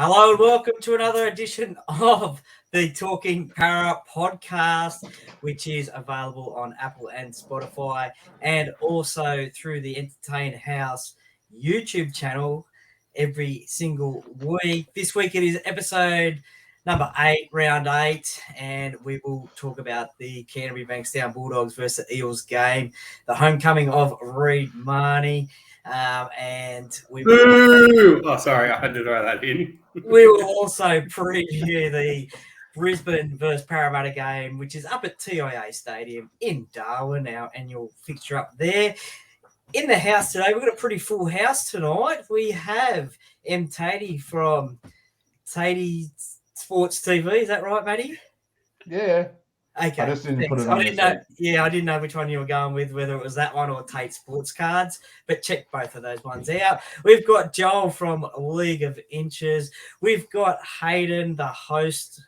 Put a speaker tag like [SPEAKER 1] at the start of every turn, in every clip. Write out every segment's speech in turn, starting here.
[SPEAKER 1] Hello and welcome to another edition of the Talking Parra podcast, which is available on Apple and Spotify and also through the Entertain House YouTube channel every single week. This week it is episode number 8, round 8, and we will talk about the Canterbury Bankstown Bulldogs versus the Eels game, the homecoming of Reid Marnie. And we will...
[SPEAKER 2] Oh, sorry, I had to throw that in.
[SPEAKER 1] We will also preview the Brisbane versus Parramatta game, which is up at TIA Stadium in Darwin, our annual fixture up there. In the house today, we've got a pretty full house tonight. We have M. Tatey from Tatey Sports TV. Is that right, Matty?
[SPEAKER 3] Yeah.
[SPEAKER 1] Okay.
[SPEAKER 3] I just didn't put it on.
[SPEAKER 1] I didn't know which one you were going with, whether it was that one or Tate Sports Cards, but check both of those ones out. We've got Joel from League of Inches. We've got Hayden, the host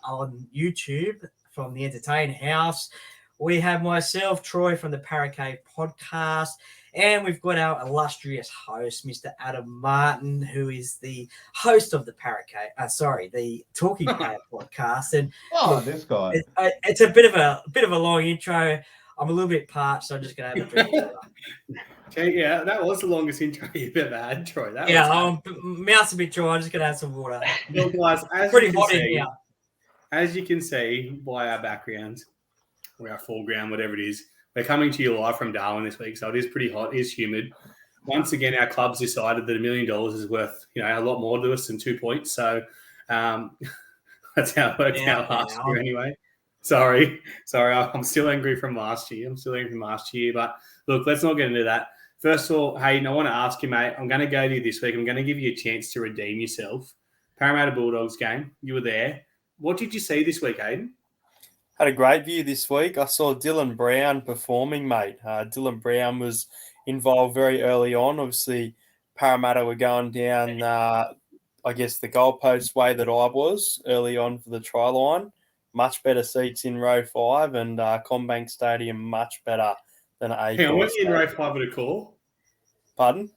[SPEAKER 1] on YouTube from the Entertain House. We have myself, Troy, from the Parra Cave podcast. And we've got our illustrious host, Mr. Adam Martin, who is the host of the the Talking Parra podcast. And
[SPEAKER 3] this guy.
[SPEAKER 1] It's a bit of a long intro. I'm a little bit parched, so I'm just gonna have a drink.
[SPEAKER 2] Yeah, that was the longest intro you've ever had, Troy.
[SPEAKER 1] Mouth's a bit dry. I'm just gonna have some water.
[SPEAKER 2] Well, guys,
[SPEAKER 1] pretty hot in here.
[SPEAKER 2] As you can see by our background, or our foreground, whatever it is. We're coming to you live from Darwin this week, so it is pretty hot. It is humid. Once again, our club's decided that $1 million is worth, a lot more to us than 2 points. So that's how it worked out last year anyway. Sorry. I'm still angry from last year. But look, let's not get into that. First of all, Hayden, I want to ask you, mate, I'm going to go to you this week. I'm going to give you a chance to redeem yourself. Parramatta Bulldogs game, you were there. What did you see this week, Hayden?
[SPEAKER 4] Had a great view this week. I saw Dylan Brown performing, mate. Dylan Brown was involved very early on. Obviously, Parramatta were going down, the goalpost way that I was early on for the try line. Much better seats in row 5 and Combank Stadium much better than A.
[SPEAKER 2] Yeah, weren't you in row 5 at a core?
[SPEAKER 4] Pardon?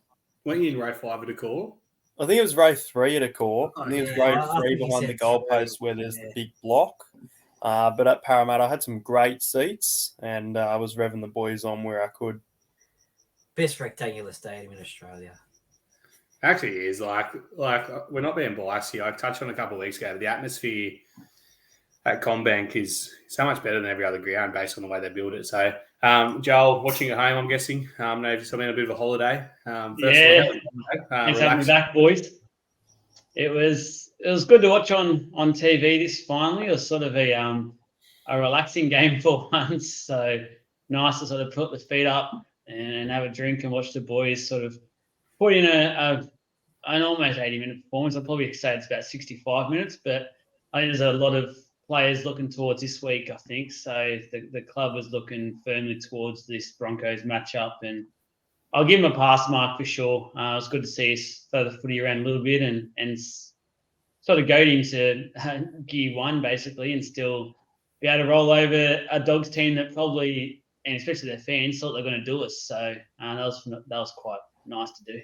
[SPEAKER 2] Weren't you in row 5 at a core?
[SPEAKER 4] I think it was row 3 at a core. I think it was row 3 behind the goalpost where there's the big block. But at Parramatta, I had some great seats and I was revving the boys on where I could.
[SPEAKER 1] Best rectangular stadium in Australia.
[SPEAKER 2] Actually, it is. Like we're not being biased here. I touched on a couple of weeks ago. The atmosphere at Combank is so much better than every other ground based on the way they build it. So, Joel, watching at home, I'm guessing. I know you've been on a bit of a holiday.
[SPEAKER 5] Thanks for having me back, boys. It was good to watch on TV this finally. It was sort of a relaxing game for once. So nice to sort of put the feet up and have a drink and watch the boys sort of put in an almost 80-minute performance. I'd probably say it's about 65 minutes, but I think there's a lot of players looking towards this week, I think. So the club was looking firmly towards this Broncos matchup, and I'll give him a pass mark for sure. It was good to see us throw the footy around a little bit and sort of goad into gear 1, basically, and still be able to roll over a Dogs team that probably, and especially their fans, thought they were going to do us. So that was quite nice to do.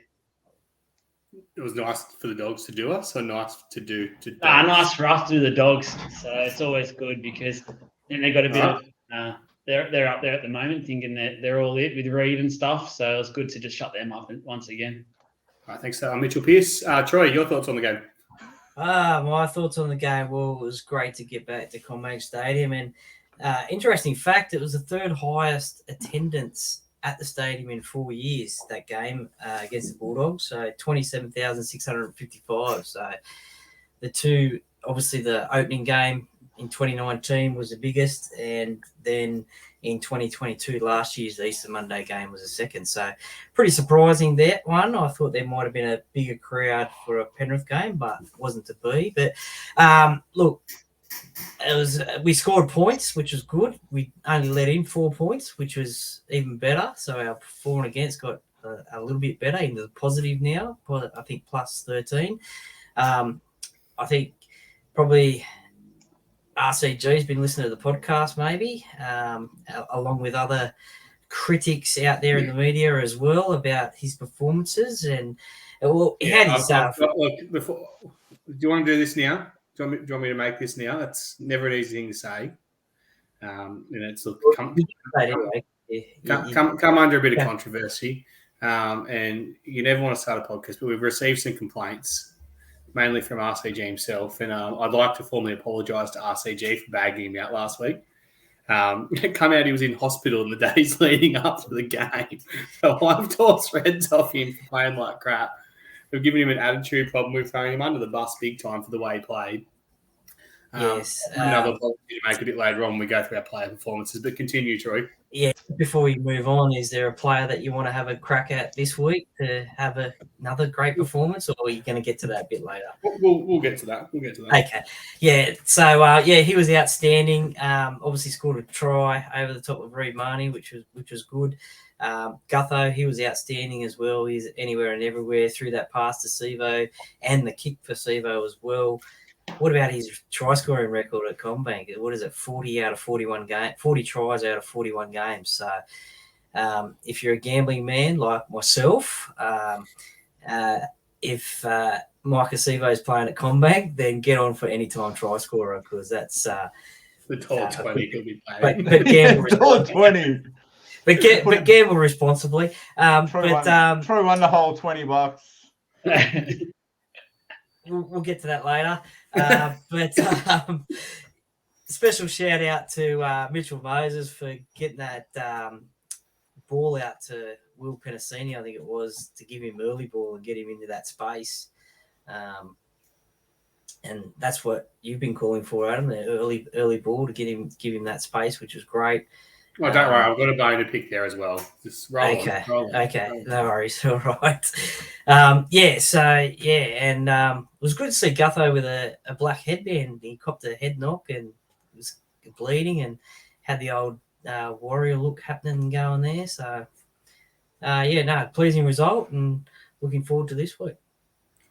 [SPEAKER 2] It was nice for the Dogs to do us, or nice to do to Dogs?
[SPEAKER 5] Nice for us to do the Dogs. So it's always good because then they got a bit of they're up there at the moment thinking that they're all it with Reid and stuff. So it was good to just shut them up once again.
[SPEAKER 2] I think so. Mitchell Pearce. Troy, your thoughts on the game?
[SPEAKER 1] My thoughts on the game. Well, it was great to get back to Combank Stadium, and interesting fact, it was the third highest attendance at the stadium in 4 years, that game against the Bulldogs. So 27,655. So the two, obviously the opening game in 2019 was the biggest, and then in 2022, last year's Easter Monday game was the second. So pretty surprising, that one. I thought there might have been a bigger crowd for a Penrith game, but it wasn't to be. But look, we scored points, which was good. We only let in 4 points, which was even better. So our for and against got a little bit better into the positive now. I think plus 13. I think probably RCG's been listening to the podcast, maybe, along with other critics out there in the media as well about his performances. And he had his
[SPEAKER 2] you want to do this now? Do you want me to make this now? That's never an easy thing to say. And it's come under a bit of controversy. And you never want to start a podcast, but we've received some complaints, mainly from RCG himself. And I'd like to formally apologise to RCG for bagging him out last week. Come out, he was in hospital in the days leading up to the game. So I've tore threads off him for playing like crap. We've given him an attitude problem. We've thrown him under the bus big time for the way he played.
[SPEAKER 1] Yes.
[SPEAKER 2] Another apology to make a bit later on when we go through our player performances, but continue, Troy.
[SPEAKER 1] Yeah, before we move on, is there a player that you want to have a crack at this week to have another great performance, or are you going to get to that a bit later?
[SPEAKER 2] We'll get to that.
[SPEAKER 1] Okay. Yeah. So, he was outstanding. Obviously scored a try over the top of Reid Marnie, which was good. Gutho, he was outstanding as well. He's anywhere and everywhere through that pass to Sivo and the kick for Sivo as well. What about his try scoring record at Combank? What is it? 40 out of 41 games, 40 tries out of 41 games. So if you're a gambling man like myself, if Micah Sivo is playing at Combank, then get on for any time try scorer, because that's
[SPEAKER 2] the $1.20 could be playing.
[SPEAKER 1] But gamble
[SPEAKER 3] $1.20.
[SPEAKER 1] But gamble responsibly.
[SPEAKER 3] Throw one the whole $20.
[SPEAKER 1] We'll get to that later. Special shout out to Mitchell Moses for getting that ball out to Will Penasini, I think it was, to give him early ball and get him into that space. And that's what you've been calling for, Adam, the early ball to give him that space, which was great.
[SPEAKER 2] Oh, don't worry, I've got a bone to pick there as well. Just roll on.
[SPEAKER 1] Okay, no worries. All right. And it was good to see Gutho with a black headband. He copped a head knock and was bleeding and had the old warrior look happening and going there. So, pleasing result and looking forward to this week.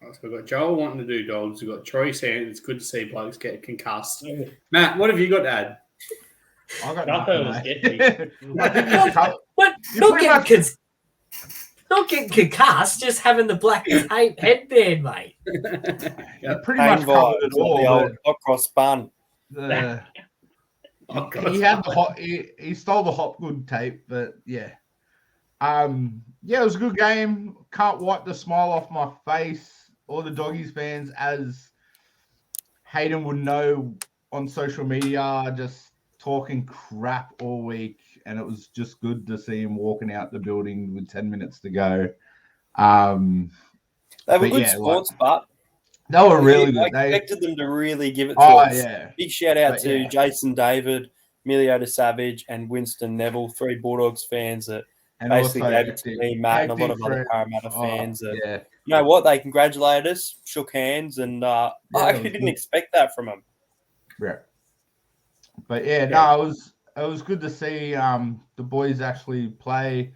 [SPEAKER 2] So we've got Joel wanting to do dogs. We've got Troy saying it's good to see blokes get concussed. Matt, what have you got to add?
[SPEAKER 3] I got
[SPEAKER 1] not getting concussed, just having the black tape headband, mate.
[SPEAKER 3] Pretty much covered it all.
[SPEAKER 4] The old hot cross bun.
[SPEAKER 3] He stole the Hopgood tape, but yeah. It was a good game. Can't wipe the smile off my face. All the Doggies fans, as Hayden would know on social media, just talking crap all week, and it was just good to see him walking out the building with 10 minutes to go.
[SPEAKER 4] They were good sports, but
[SPEAKER 3] they were really good.
[SPEAKER 4] I expected them to really give it to us.
[SPEAKER 3] Yeah.
[SPEAKER 4] Big shout out to Jason David, Miliota Savage, and Winston Neville, 3 Bulldogs fans that basically gave it to me, Matt, and a lot of other Parramatta fans. You know what? They congratulated us, shook hands, and I actually didn't expect that from them.
[SPEAKER 3] Yeah. But it was good to see the boys actually play.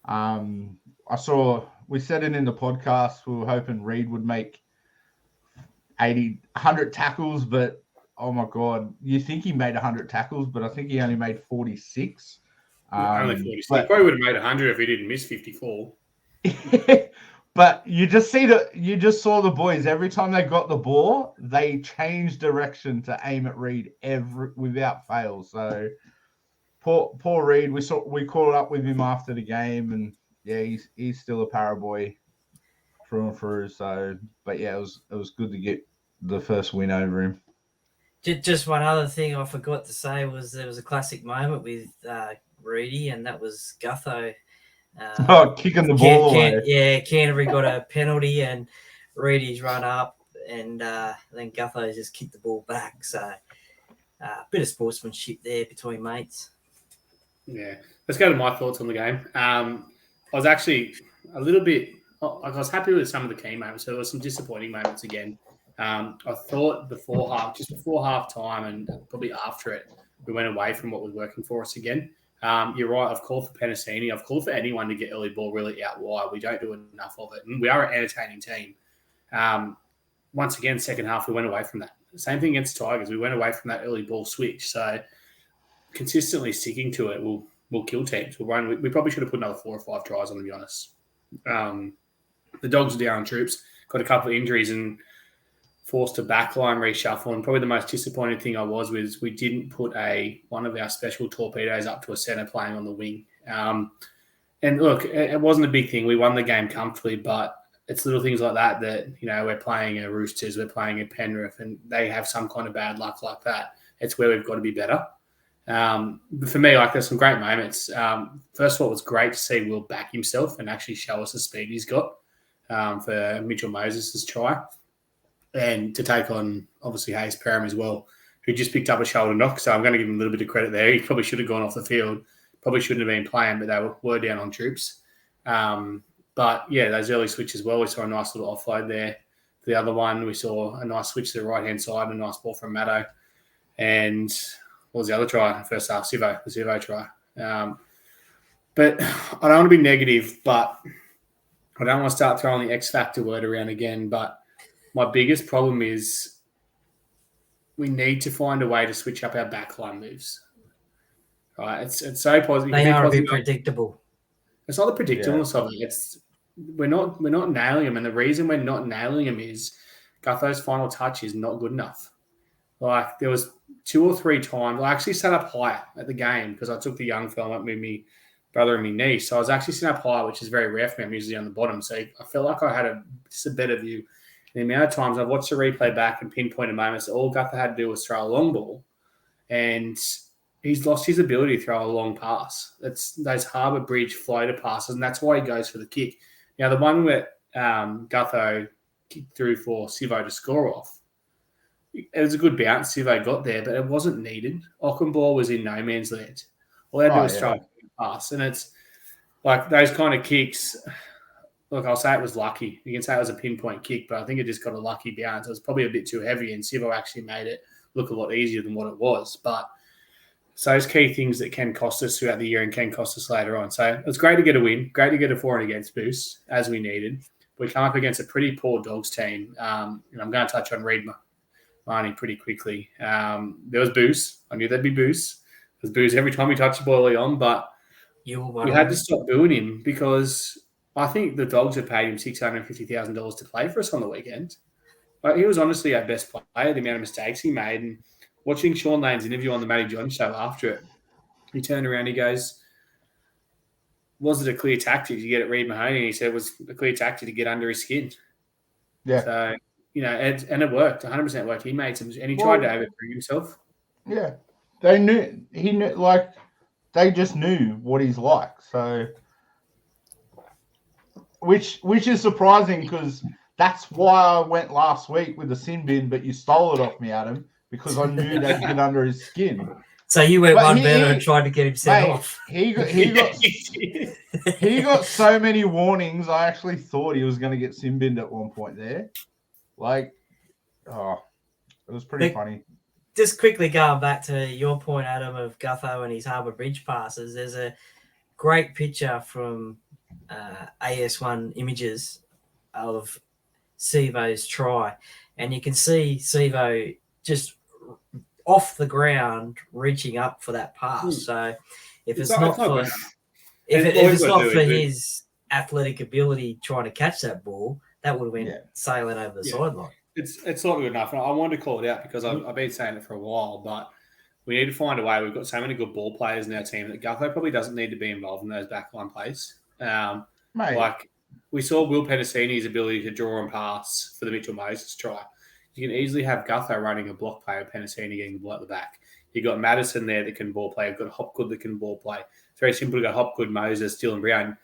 [SPEAKER 3] We said it in the podcast, we were hoping Reid would make 100 tackles, but oh my God, you think he made 100 tackles, but I think he only made 46.
[SPEAKER 2] Only 46. He probably would have made 100 if he didn't miss 54.
[SPEAKER 3] But you just saw the boys, every time they got the ball, they changed direction to aim at Reid without fail. So poor Reid, we caught up with him after the game, and he's still a Parra boy through and through. So, but it was good to get the first win over him.
[SPEAKER 1] Just one other thing I forgot to say was there was a classic moment with Reedy, and that was Gutho.
[SPEAKER 3] Kicking the ball away.
[SPEAKER 1] Canterbury got a penalty, and Reedy's run up, and then Gutho just kicked the ball back. So, a bit of sportsmanship there between mates.
[SPEAKER 2] Yeah, let's go to my thoughts on the game. I was actually a little bit. I was happy with some of the key moments. So there were some disappointing moments again. I thought before half time, and probably after it, we went away from what was working for us again. You're right. I've called for Penasini. I've called for anyone to get early ball really out wide. We don't do enough of it. And we are an entertaining team. Once again, second half, we went away from that. Same thing against Tigers. We went away from that early ball switch. So consistently sticking to it will kill teams. We probably should have put another 4 or 5 tries on, to be honest. The Dogs are down troops, got a couple of injuries, and forced a backline reshuffle. And probably the most disappointing thing I was we didn't put one of our special torpedoes up to a centre playing on the wing. And look, it wasn't a big thing. We won the game comfortably, but it's little things like that we're playing a Roosters, we're playing a Penrith, and they have some kind of bad luck like that. It's where we've got to be better. But for me, there's some great moments. First of all, it was great to see Will back himself and actually show us the speed he's got for Mitchell Moses' try, and to take on, obviously, Hayes Perham as well, who just picked up a shoulder knock. So I'm going to give him a little bit of credit there. He probably should have gone off the field, probably shouldn't have been playing, but they were down on troops. But, yeah, those early switches as well, we saw a nice little offload there. The other one, we saw a nice switch to the right-hand side, a nice ball from Maddo. And what was the other try? First half, the Sivo try. But I don't want to be negative, but I don't want to start throwing the X factor word around again. But my biggest problem is we need to find a way to switch up our backline moves. Right? It's so positive.
[SPEAKER 1] They are a bit predictable.
[SPEAKER 2] It's not the predictableness of it. We're not nailing them, and the reason we're not nailing them is Gutho's final touch is not good enough. There was 2 or 3 times. I actually sat up higher at the game because I took the young fella up with me brother and my niece. So I was actually sitting up higher, which is very rare for me. I'm usually on the bottom. So I felt like I had just a better view. And the amount of times I've watched the replay back and pinpointed moments, all Gutho had to do was throw a long ball, and he's lost his ability to throw a long pass. It's those Harbour Bridge floater passes, and that's why he goes for the kick. Now, the one where Gutho kicked through for Sivo to score off, it was a good bounce. Sivo got there, but it wasn't needed. Ockenball was in no man's land. All they had to do was throw a pass. And it's like those kind of kicks. Look, I'll say it was lucky. You can say it was a pinpoint kick, but I think it just got a lucky bounce. It was probably a bit too heavy, and Sivo actually made it look a lot easier than what it was. But it's those key things that can cost us throughout the year and can cost us later on. So it's great to get a win, great to get a for and against boost as we needed. We come up against a pretty poor Dogs team. And I'm going to touch on Reid Marnie pretty quickly. There was boos. I knew there'd be boos. There's boos every time we touch the ball early on, but we had to stop booing him because I think the Dogs have paid him $650,000 to play for us on the weekend. He was honestly our best player, the amount of mistakes he made. And watching Sean Lane's interview on the Matty John show after it, he turned around, he goes, was it a clear tactic to get at Reid Mahoney? And he said it was a clear tactic to get under his skin.
[SPEAKER 3] Yeah.
[SPEAKER 2] So, and it worked, 100% worked. He made some, and he tried to overbring himself.
[SPEAKER 3] Yeah. They just knew what he's like. So, which is surprising because that's why I went last week with the sin bin, but you stole it off me, Adam, because I knew they'd get under his skin.
[SPEAKER 1] So you went better and tried to get him sent off.
[SPEAKER 3] He got so many warnings. I actually thought he was going to get sin binned at one point there. It was pretty funny.
[SPEAKER 1] Just quickly going back to your point, Adam, of Gutho and his Harbour Bridge passes, there's a great picture from AS1 Images of Sivo's try, and you can see Sivo just off the ground reaching up for that pass. So if it's not for his athletic ability trying to catch that ball, that would have went sailing over the sideline.
[SPEAKER 2] It's not good enough. And I wanted to call it out because I've been saying it for a while, but we need to find a way. We've got so many good ball players in our team that Gutho probably doesn't need to be involved in those backline plays. We saw Will Penasini's ability to draw and pass for the Mitchell Moses try. You can easily have Gutho running a block play with Penasini getting the ball at the back. You've got Madison there that can ball play. You've got Hopgood that can ball play. It's very simple to go Hopgood, Moses, Dylan Brown.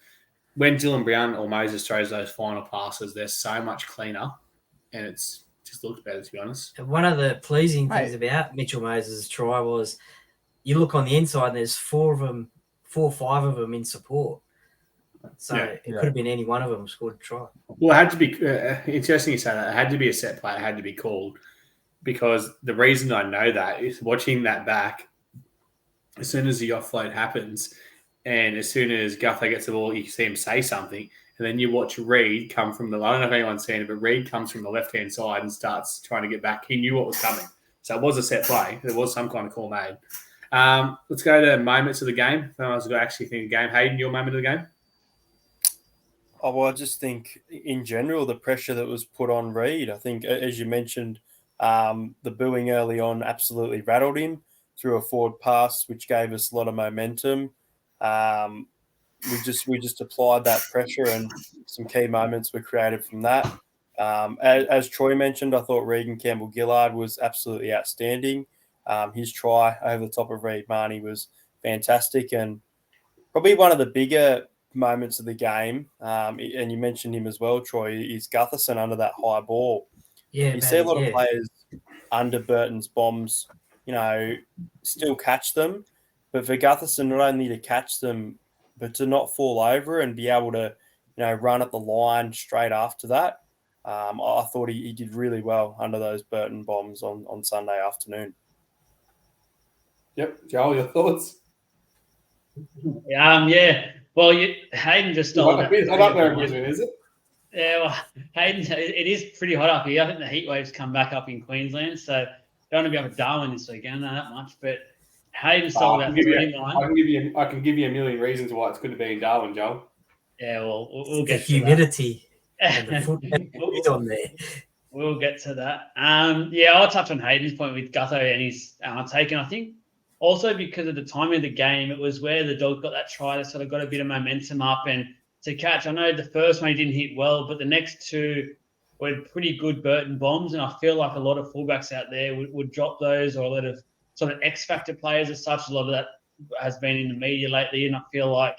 [SPEAKER 2] When Dylan Brown or Moses throws those final passes, they're so much cleaner, and it's just looks better, to be honest.
[SPEAKER 1] And one of the pleasing things about Mitchell Moses' try was you look on the inside and there's 4 or 5 of them in support. So it could have been any one of them who scored a try.
[SPEAKER 2] Well, it had to be interesting you say that. It had to be a set play. It had to be called because the reason I know that is watching that back, as soon as the offload happens and as soon as Gutho gets the ball, you see him say something, and then you watch Reid come from I don't know if anyone's seen it, but Reid comes from the left-hand side and starts trying to get back. He knew what was coming. So it was a set play. There was some kind of call made. Let's go to moments of the game. I was going to actually think of the game. Hayden, your moment of the game?
[SPEAKER 4] Oh, well, I just think in general, the pressure that was put on Reid, I think, as you mentioned, the booing early on absolutely rattled him through a forward pass, which gave us a lot of momentum. Um, we just applied that pressure, and some key moments were created from that. As Troy mentioned, I thought Regan Campbell-Gillard was absolutely outstanding. His try over the top of Reid Marnie was fantastic, and probably one of the bigger moments of the game, and you mentioned him as well, Troy, is Gutherson under that high ball.
[SPEAKER 1] Yeah,
[SPEAKER 4] You see a
[SPEAKER 1] man.
[SPEAKER 4] lot of
[SPEAKER 1] Yeah.
[SPEAKER 4] players under Burton's bombs, still catch them. But for Gutherson, not only to catch them, but to not fall over and be able to, run at the line straight after that. I thought he did really well under those Burton bombs on Sunday afternoon.
[SPEAKER 2] Yep. Joel, your thoughts?
[SPEAKER 5] Yeah. Well, Hayden just stole that.
[SPEAKER 2] It's not up there in Brisbane, is it?
[SPEAKER 5] Yeah, well, Hayden, it is pretty hot up here. I think the heat waves come back up in Queensland, so don't want to be up at Darwin this weekend, not that much. But Hayden stole that 39.
[SPEAKER 2] I can give you a million reasons why it's good to be in Darwin, Joel.
[SPEAKER 5] Yeah, well, we'll
[SPEAKER 1] The
[SPEAKER 5] get to
[SPEAKER 1] humidity
[SPEAKER 5] that.
[SPEAKER 1] and the foot on there.
[SPEAKER 5] We'll get to that. Yeah, I'll touch on Hayden's point with Gutho and his take. And I think also because of the timing of the game, it was where the Dogs got that try that sort of got a bit of momentum up and to catch. I know the first one he didn't hit well, but the next two were pretty good Burton bombs. And I feel like a lot of fullbacks out there would drop those, or a lot of sort of X-factor players as such. A lot of that has been in the media lately. And I feel like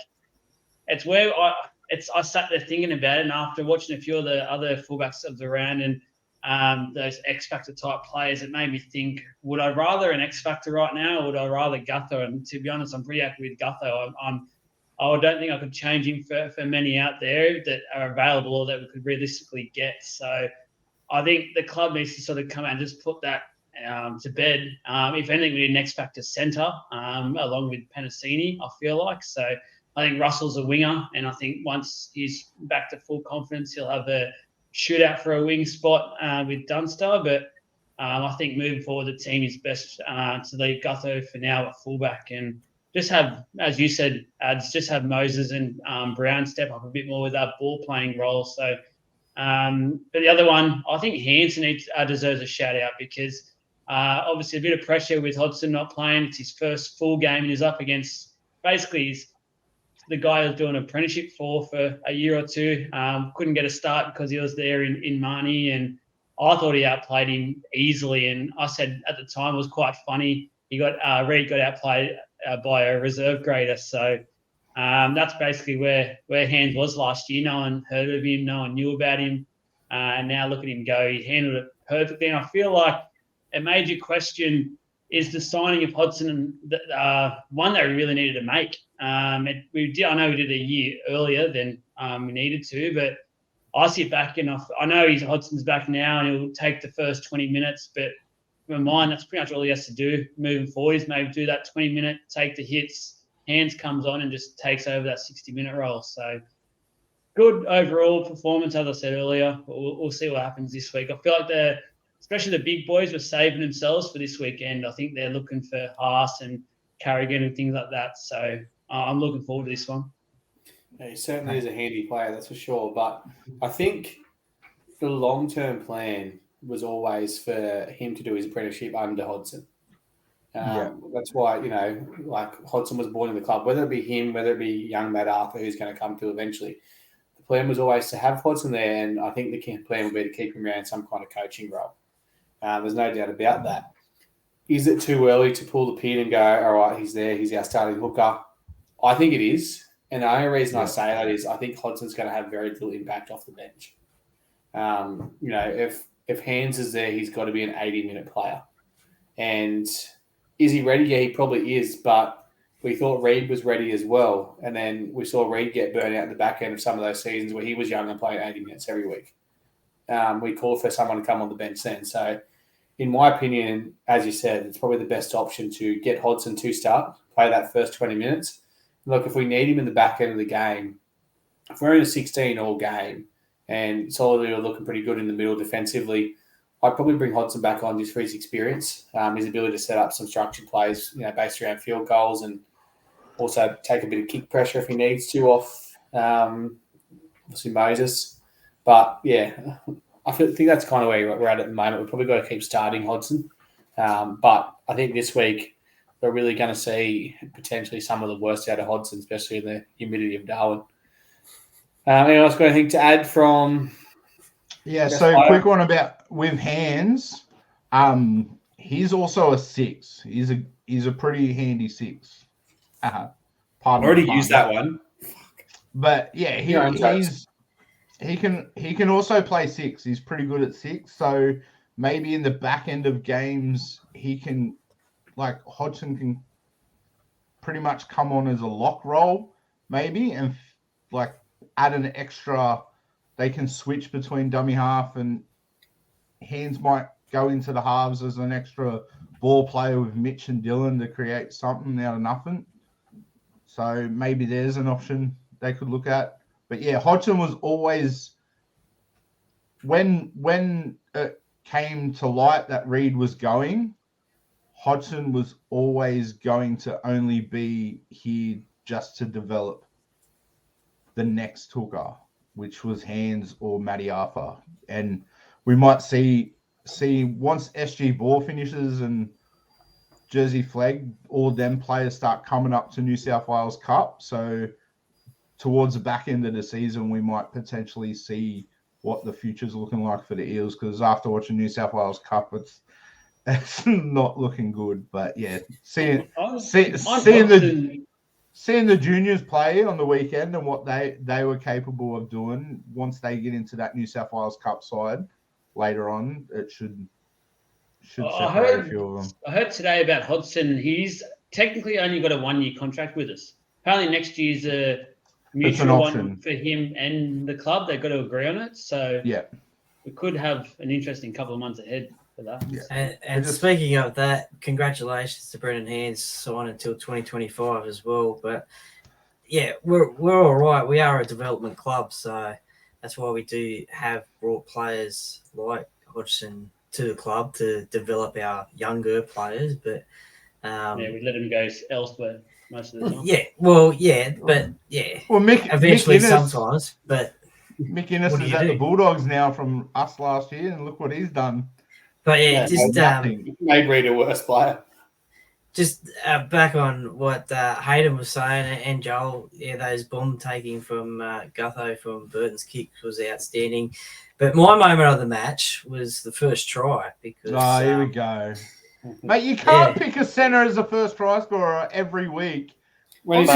[SPEAKER 5] it's where I sat there thinking about it, and after watching a few of the other fullbacks of the round and those X-Factor type players, it made me think, would I rather an X-Factor right now, or would I rather Gutho? And to be honest, I'm pretty happy with Gutho. I don't think I could change him for many out there that are available or that we could realistically get. So I think the club needs to sort of come out and just put that to bed. If anything, we need an X-Factor centre along with Penasini, I feel like. So I think Russell's a winger, and I think once he's back to full confidence, he'll have a shootout for a wing spot with Dunster. But I think moving forward, the team is best to leave Gutho for now at fullback and just have, as you said, just have Moses and Brown step up a bit more with that ball playing role. So, but the other one, I think Hansen deserves a shout out because obviously a bit of pressure with Hodgson not playing. It's his first full game, and he's up against basically the guy who was doing an apprenticeship for a year or two. Couldn't get a start because he was there in Marnie, and I thought he outplayed him easily. And I said at the time it was quite funny. Reid got outplayed by a reserve grader. So that's basically where Hands was last year. No one heard of him, no one knew about him, and now look at him go. He handled it perfectly, and I feel like it made you question: is the signing of Hodgson one that we really needed to make? I know we did a year earlier than we needed to, but I sit back and I know Hodgson's back now and he'll take the first 20 minutes, but in my mind, that's pretty much all he has to do moving forward is maybe do that 20-minute, take the hits, Hands comes on and just takes over that 60-minute role. So good overall performance, as I said earlier. We'll see what happens this week. I feel like especially the big boys were saving themselves for this weekend. I think they're looking for Haas and Carrigan and things like that. So I'm looking forward to this one.
[SPEAKER 2] Yeah, he certainly is a handy player, that's for sure. But I think the long-term plan was always for him to do his apprenticeship under Hodgson. That's why, like Hodgson was born in the club, whether it be him, whether it be young Matt Arthur, who's going to come to eventually. The plan was always to have Hodgson there, and I think the plan would be to keep him around some kind of coaching role. There's no doubt about that. Is it too early to pull the pin and go, all right, he's there, he's our starting hooker? I think it is. And the only reason I say that is I think Hodgson's going to have very little impact off the bench. If Hands is there, he's got to be an 80-minute player. And is he ready? Yeah, he probably is. But we thought Reid was ready as well. And then we saw Reid get burnt out at the back end of some of those seasons where he was young and playing 80 minutes every week. We called for someone to come on the bench then. So, in my opinion, as you said, it's probably the best option to get Hodgson to start, play that first 20 minutes. Look, if we need him in the back end of the game, if we're in a 16-all game and solidly we're looking pretty good in the middle defensively, I'd probably bring Hodgson back on just for his experience, his ability to set up some structured plays, based around field goals, and also take a bit of kick pressure if he needs to off obviously Moses. But, yeah, I think that's kind of where we're at the moment. We've probably got to keep starting Hodgson. But I think this week we're really going to see potentially some of the worst out of Hodgson, especially in the humidity of Darwin. Anyone else got anything to add from...
[SPEAKER 3] Yeah, so quick one about with hands. He's also a 6. He's a pretty handy 6.
[SPEAKER 2] I already used that one.
[SPEAKER 3] But yeah, he can also play 6. He's pretty good at 6. So maybe in the back end of games, he can, like, Hodgson can pretty much come on as a lock role, maybe, and like add an extra. They can switch between dummy half, and hands might go into the halves as an extra ball player with Mitch and Dylan to create something out of nothing. So maybe there's an option they could look at. But yeah, Hodgson was always, when it came to light that Reid was going, Hodgson was always going to only be here just to develop the next hooker, which was Hands or Matty Arthur. And we might see once SG Ball finishes and Jersey Flag, all them players start coming up to New South Wales Cup. So towards the back end of the season, we might potentially see what the future's looking like for the Eels, because after watching New South Wales Cup, it's not looking good. But yeah, seeing the juniors play on the weekend and what they were capable of doing once they get into that New South Wales Cup side later on, it should separate a few of them.
[SPEAKER 5] I heard today about Hodgson. He's technically only got a 1-year contract with us. Apparently next year's a mutual one for him and the club. They've got to agree on it. So
[SPEAKER 3] yeah,
[SPEAKER 5] we could have an interesting couple of months ahead for that.
[SPEAKER 3] Yeah.
[SPEAKER 1] And speaking of that, congratulations to Brendan Hands, signed until 2025 as well. But yeah, we're all right. We are a development club, so that's why we do have brought players like Hodgson to the club to develop our younger players. But
[SPEAKER 5] we let them go elsewhere most of the time.
[SPEAKER 1] Well,
[SPEAKER 3] Mick
[SPEAKER 1] eventually
[SPEAKER 3] Mick Innes,
[SPEAKER 1] sometimes. But
[SPEAKER 3] Mick Innes is at the Bulldogs now from us last year, and look what he's done.
[SPEAKER 1] But
[SPEAKER 2] made Reid a worse player.
[SPEAKER 1] Just back on what Hayden was saying and Joel, those bomb taking from Gutho from Burton's kick was outstanding. But my moment of the match was the first try because.
[SPEAKER 3] Oh, here we go, mate. You can't pick a centre as a first try scorer every week.
[SPEAKER 1] Hang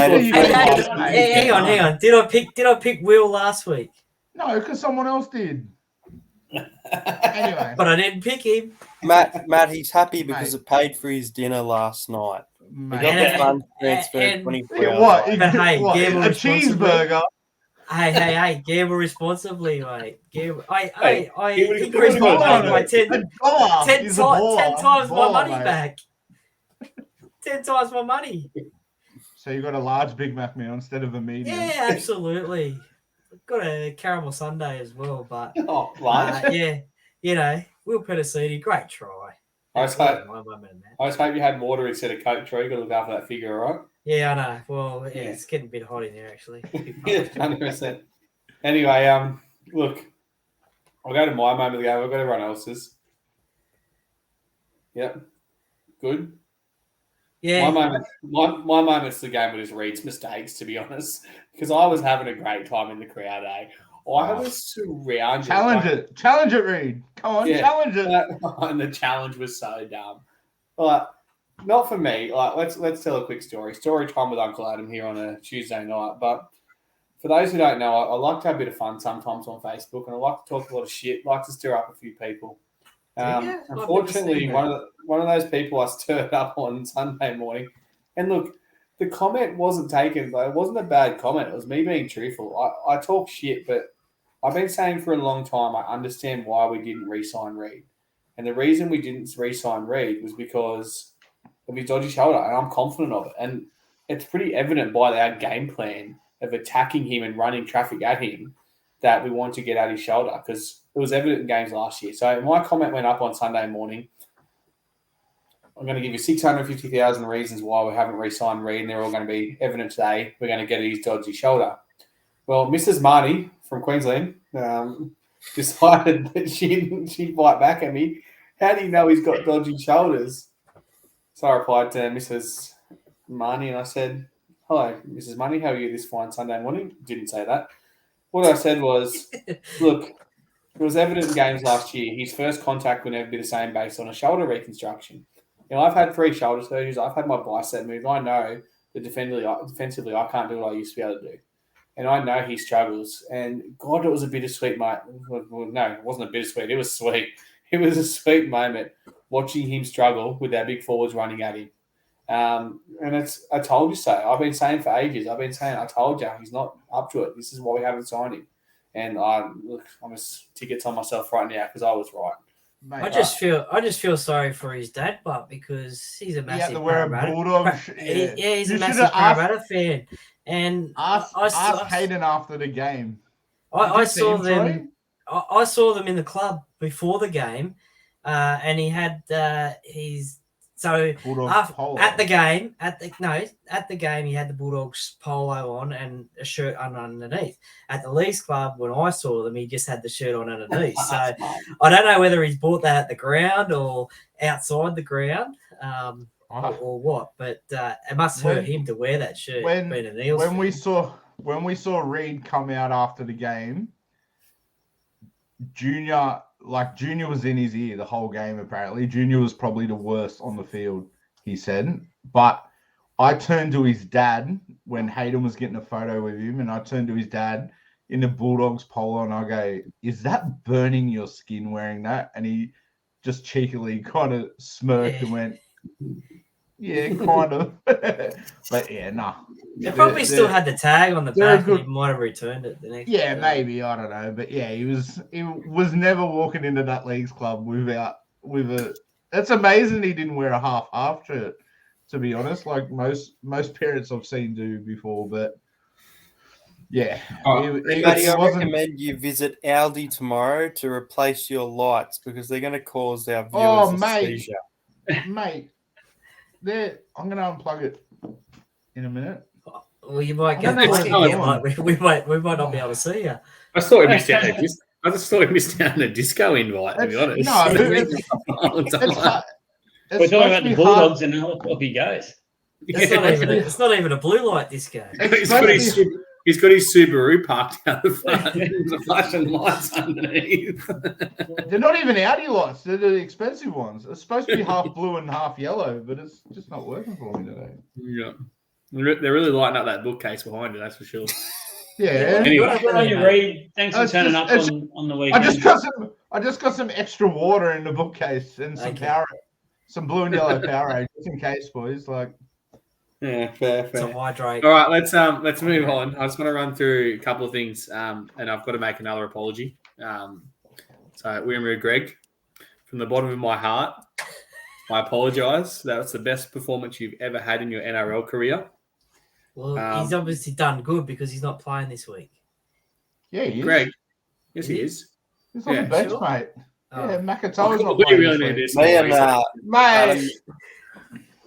[SPEAKER 1] on. Did I pick Will last week?
[SPEAKER 3] No, because someone else did. Anyway,
[SPEAKER 1] but I didn't pick him.
[SPEAKER 4] Matt, he's happy because it paid for his dinner last night. He got the funds transferred 24 hours.
[SPEAKER 3] What?
[SPEAKER 1] Gamble
[SPEAKER 3] a cheeseburger.
[SPEAKER 1] Hey, gamble responsibly, mate. I increased my money by 10 times my money back. 10 times my money.
[SPEAKER 3] So you got a large Big Mac meal instead of a medium.
[SPEAKER 1] Yeah, absolutely. Got a caramel sundae as well, but Will Petticini, great try.
[SPEAKER 2] I just hope you had water instead of Coke, Troy. You got to look after that figure, all right?
[SPEAKER 1] Yeah, I know. Well, it's getting a bit hot in here, actually.
[SPEAKER 2] Yeah, 100%. Anyway, look, I'll go to my moment of the game. I'll go to everyone else's. Yep. Good.
[SPEAKER 1] Yeah.
[SPEAKER 2] My moment's the game was Reid's mistakes, to be honest, because I was having a great time in the crowd, eh? I was surrounded.
[SPEAKER 3] Challenge it, Reid. Come on, challenge it.
[SPEAKER 2] And the challenge was so dumb. But not for me. Let's tell a quick story. Story time with Uncle Adam here on a Tuesday night. But for those who don't know, I like to have a bit of fun sometimes on Facebook, and I like to talk a lot of shit. Like to stir up a few people. Unfortunately, one of those people I stirred up on Sunday morning, and look, the comment wasn't taken, but it wasn't a bad comment. It was me being truthful. I talk shit, but I've been saying for a long time I understand why we didn't re-sign Reid. And the reason we didn't re-sign Reid was because of his dodgy shoulder, and I'm confident of it. And it's pretty evident by our game plan of attacking him and running traffic at him that we want to get at his shoulder, because it was evident in games last year. So my comment went up on Sunday morning. I'm going to give you 650,000 reasons why we haven't re-signed Reid, and they're all going to be evident today. We're going to get at his dodgy shoulder. Well, Mrs. Marty from Queensland decided that she'd bite back at me. How do you know he's got dodgy shoulders? So I replied to Mrs. Marnie and I said, "Hello, Mrs. Marnie, how are you this fine Sunday morning?" Didn't say that. What I said was, "Look, it was evident in games last year. His first contact will never be the same based on a shoulder reconstruction. I've had 3 shoulder surgeries. I've had my bicep moved. I know that defensively I can't do what I used to be able to do. And I know he struggles. And God, it was a bittersweet, mate. Well, no, it wasn't a bittersweet. It was sweet. It was a sweet moment watching him struggle with our big forwards running at him. And I told you so. I've been saying for ages. I told you he's not up to it. This is why we haven't signed him. And I'm just tickets on myself right now because I was right.
[SPEAKER 1] Mate, I just feel sorry for his dad, but because he's a massive
[SPEAKER 3] Parramatta.
[SPEAKER 1] He's a massive Parramatta fan. And
[SPEAKER 3] ask Hayden after the game.
[SPEAKER 1] I saw them. I saw them in the club before the game, and he had his. So at the game, he had the Bulldogs polo on and a shirt underneath. At the Leafs club, when I saw them, he just had the shirt on underneath. So I don't know whether he's bought that at the ground or outside the ground, or what. But it must hurt him to wear that shirt.
[SPEAKER 3] When we saw Reid come out after the game, Junior was in his ear the whole game, apparently. Junior was probably the worst on the field, he said. But I turned to his dad when Hayden was getting a photo with him, and I turned to his dad in the Bulldogs polo, and I go, "Is that burning your skin wearing that?" And he just cheekily kind of smirked and went, "Yeah, kind of." But yeah, nah.
[SPEAKER 1] They probably still had the tag on the back, and he might have returned it the next day.
[SPEAKER 3] Yeah, maybe, I don't know. But yeah, he was never walking into that Leagues club with a. That's amazing he didn't wear a half shirt, to be honest, like most parents I've seen do before. But yeah.
[SPEAKER 4] Matty, I recommend you visit Aldi tomorrow to replace your lights because they're going to cause our viewers a seizure.
[SPEAKER 3] Mate, I'm going to unplug it in a minute.
[SPEAKER 1] Well, you might get we might not be able to see you.
[SPEAKER 2] I thought we missed out. I just thought we missed out on a disco invite. To be honest,
[SPEAKER 5] we're talking about the Bulldogs and off he goes.
[SPEAKER 1] It's not even a blue light disco.
[SPEAKER 2] He's got his Subaru parked out the front. There's a flashing lights underneath.
[SPEAKER 3] They're not even Audi lights. They're the expensive ones. It's supposed to be half blue and half yellow, but it's just not working for me today.
[SPEAKER 2] Yeah. They're really lighting up that bookcase behind it, that's for sure.
[SPEAKER 3] Yeah.
[SPEAKER 5] Anyway, good on you, Reid. Thanks for turning up on the weekend.
[SPEAKER 3] I just got some extra water in the bookcase and some power, some blue and yellow Powerade, just in case, boys.
[SPEAKER 2] Yeah, fair.
[SPEAKER 1] To hydrate.
[SPEAKER 2] All right, let's move on. I just want to run through a couple of things, and I've got to make another apology. So we remove Greg from the bottom of my heart. I apologise. That was the best performance you've ever had in your NRL career.
[SPEAKER 1] Well, he's obviously done good because he's not playing this week.
[SPEAKER 3] Yeah, he is.
[SPEAKER 2] Greg. Yes, he is.
[SPEAKER 3] He's on the bench, mate. Yeah, McIntyre's not
[SPEAKER 2] we
[SPEAKER 3] playing
[SPEAKER 2] really
[SPEAKER 3] this
[SPEAKER 2] need
[SPEAKER 3] week.
[SPEAKER 2] this.
[SPEAKER 3] Mate.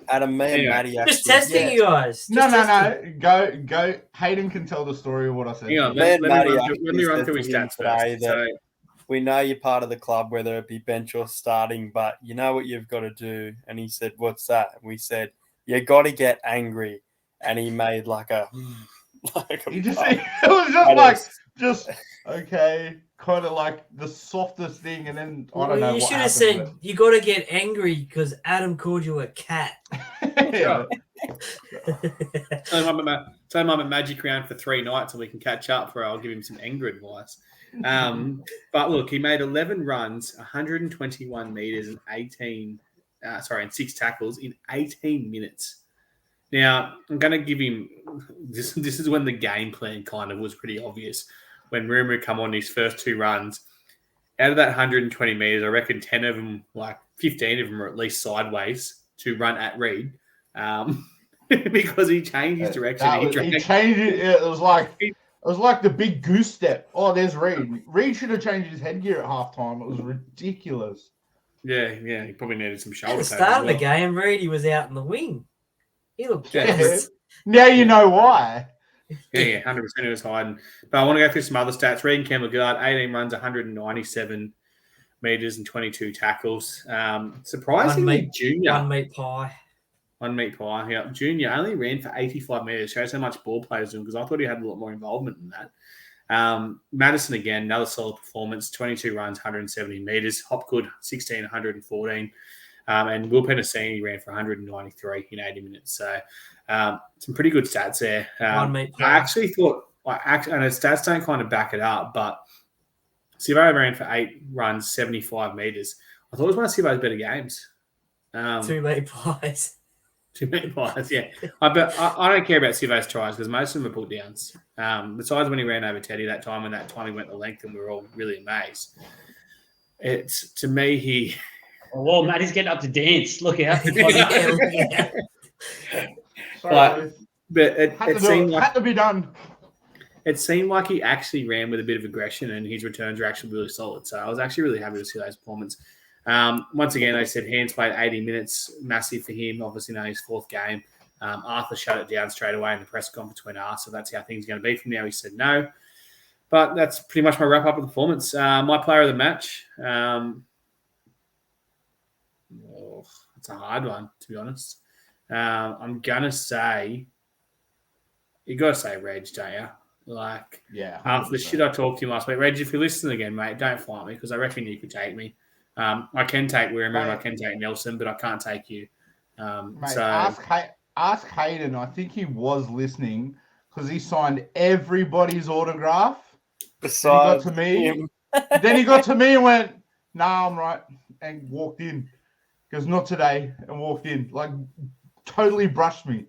[SPEAKER 4] Adam, me and Matty actually.
[SPEAKER 1] Just testing you guys.
[SPEAKER 3] No. Go. Hayden can tell the story of what I said.
[SPEAKER 2] Hang on, let me run through his stats first. So,
[SPEAKER 4] we know you're part of the club, whether it be bench or starting, but you know what you've got to do. And he said, "What's that?" And we said, "You got to get angry." And he made okay, kind of like the softest thing, and then I don't know.
[SPEAKER 1] You should have said you got to get angry because Adam called you a cat.
[SPEAKER 2] Tell him I'm at Magic Round for 3 nights, and we can catch up. Where I'll give him some anger advice. But look, he made 11 runs, 121 meters, and 6 tackles in 18 minutes. Now, I'm going to give him this. This is when the game plan kind of was pretty obvious. When Rumu come on his first 2 runs, out of that 120 meters, I reckon 10 of them, 15 of them, are at least sideways to run at Reid, because he changed his direction.
[SPEAKER 3] He changed it. It was like the big goose step. Oh, there's Reid. Reid should have changed his headgear at halftime. It was ridiculous.
[SPEAKER 2] Yeah. He probably needed some shoulder.
[SPEAKER 1] At the start of the game, Reid was out in the wing. He looked
[SPEAKER 3] Now you know why.
[SPEAKER 2] Yeah, 100% it was hiding. But I want to go through some other stats. Regan Campbell-Gillard, 18 runs, 197 metres and 22 tackles. Surprisingly, Junior.
[SPEAKER 1] 1 meat pie.
[SPEAKER 2] 1 meat pie, yeah. Junior only ran for 85 metres. Shows how much ball players do because I thought he had a lot more involvement in that. Madison, again, another solid performance. 22 runs, 170 metres. Hopgood, 16, 114. And Will Penasini ran for 193 in 80 minutes. So some pretty good stats there.
[SPEAKER 1] 1 meat pie.
[SPEAKER 2] I actually thought, and his stats don't kind of back it up, but Sivo ran for 8 runs, 75 metres. I thought it was one of Sivo's better games.
[SPEAKER 1] 2 meat pies.
[SPEAKER 2] 2 meat pies, yeah. I don't care about Sivo's tries because most of them are put downs. Besides when he ran over Teddy that time, and that time he went the length, and we were all really amazed. It's to me he.
[SPEAKER 5] Oh, well, Matty's getting up to dance. Look out!
[SPEAKER 3] Sorry,
[SPEAKER 2] But it seemed like
[SPEAKER 3] had to be done.
[SPEAKER 2] it seemed like he actually ran with a bit of aggression, and his returns were actually really solid. So I was actually really happy to see those performances. Once again, I said Hands played 80 minutes, massive for him. Obviously, now his 4th game. Arthur shut it down straight away in the press conference between us, so that's how things are going to be from now. He said no. But that's pretty much my wrap-up of the performance. My player of the match, it's a hard one, to be honest. I'm going to say, you got to say Reg, don't you? Like,
[SPEAKER 3] Yeah.
[SPEAKER 2] after the shit I talked to you last week. Reg, if you're listening again, mate, don't fight me because I reckon you could take me. I can take Wierman and I can take Nelson, but I can't take you.
[SPEAKER 3] Mate,
[SPEAKER 2] So
[SPEAKER 3] ask Hayden. I think he was listening because he signed everybody's autograph.
[SPEAKER 4] Besides
[SPEAKER 3] Then he got to me.
[SPEAKER 4] him.
[SPEAKER 3] Then he got to me and went, "Nah, I'm right," and walked in. Goes, "Not today," and walked in. Like, totally brushed me.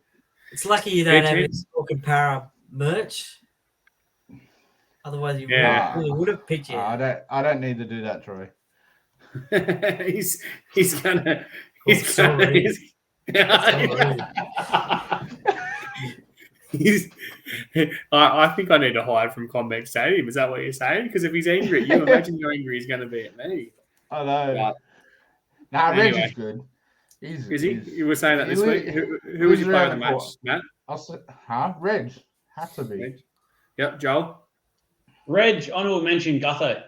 [SPEAKER 1] It's lucky you don't have any fucking Parra merch. Otherwise, you really would have picked you.
[SPEAKER 3] I don't need to do that, Troy.
[SPEAKER 2] he's gonna. I think I need to hide from Combank Stadium. Is that what you're saying? Because if he's angry at you, imagine how angry he's going to be at me.
[SPEAKER 3] I know.
[SPEAKER 2] But,
[SPEAKER 3] Reg is good.
[SPEAKER 2] Is he? You were saying that this week. Who was your player of the match, Matt?
[SPEAKER 3] Reg. Has to be.
[SPEAKER 2] Reg. Yep, Joel.
[SPEAKER 5] Reg, honourable mention, Gutho.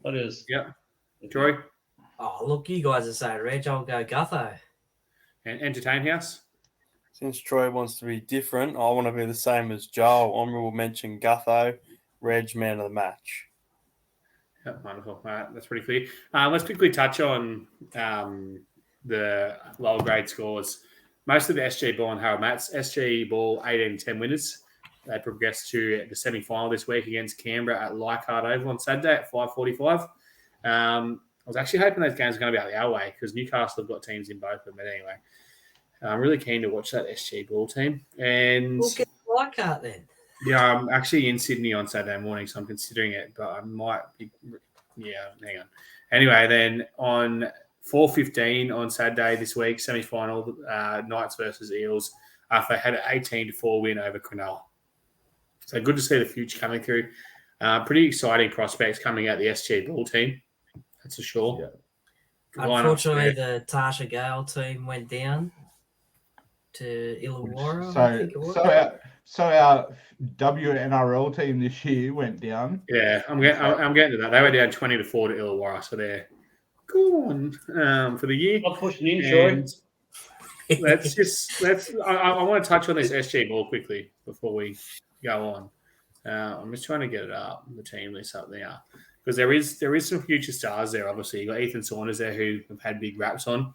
[SPEAKER 5] That is.
[SPEAKER 2] Yep. Troy.
[SPEAKER 1] Oh, look, you guys are saying Reg. I'll go Gutho.
[SPEAKER 2] And Entertain House.
[SPEAKER 4] Since Troy wants to be different, I want to be the same as Joel. Honourable mention Gutho, Reg, man of the match.
[SPEAKER 2] Yep, wonderful. That's pretty clear. Let's quickly touch on the lower grade scores. Most of the SG Ball and Harold Matts. SG Ball 18-10 winners. They progressed to the semi-final this week against Canberra at Leichhardt Oval on Saturday at 5:45. I was actually hoping those games were going to be out the our way because Newcastle have got teams in both of them. But anyway, I'm really keen to watch that SG Ball team. And
[SPEAKER 1] We'll get Leichhardt then.
[SPEAKER 2] yeah, I'm actually in Sydney on Saturday morning, so I'm considering it. But I might be, hang on. Anyway, then on 4:15 on Saturday this week, semi-final, Knights versus Eels. They had an 18-4 win over Cronulla. So good to see the future coming through. Pretty exciting prospects coming out the SG Ball team. That's for sure.
[SPEAKER 3] Yeah.
[SPEAKER 1] Unfortunately, the Tasha Gale team went down to Illawarra. I think it was.
[SPEAKER 3] So our WNRL team this year went down.
[SPEAKER 2] Yeah, I'm getting to that. They went down 20-4 to Illawarra, so they're gone for the year.
[SPEAKER 5] Not pushing in, Troy.
[SPEAKER 2] I want to touch on this SG Ball quickly before we go on. I'm just trying to get it up, the team list up there. Because there is some future stars there, obviously. You've got Ethan Saunders there who have had big raps on.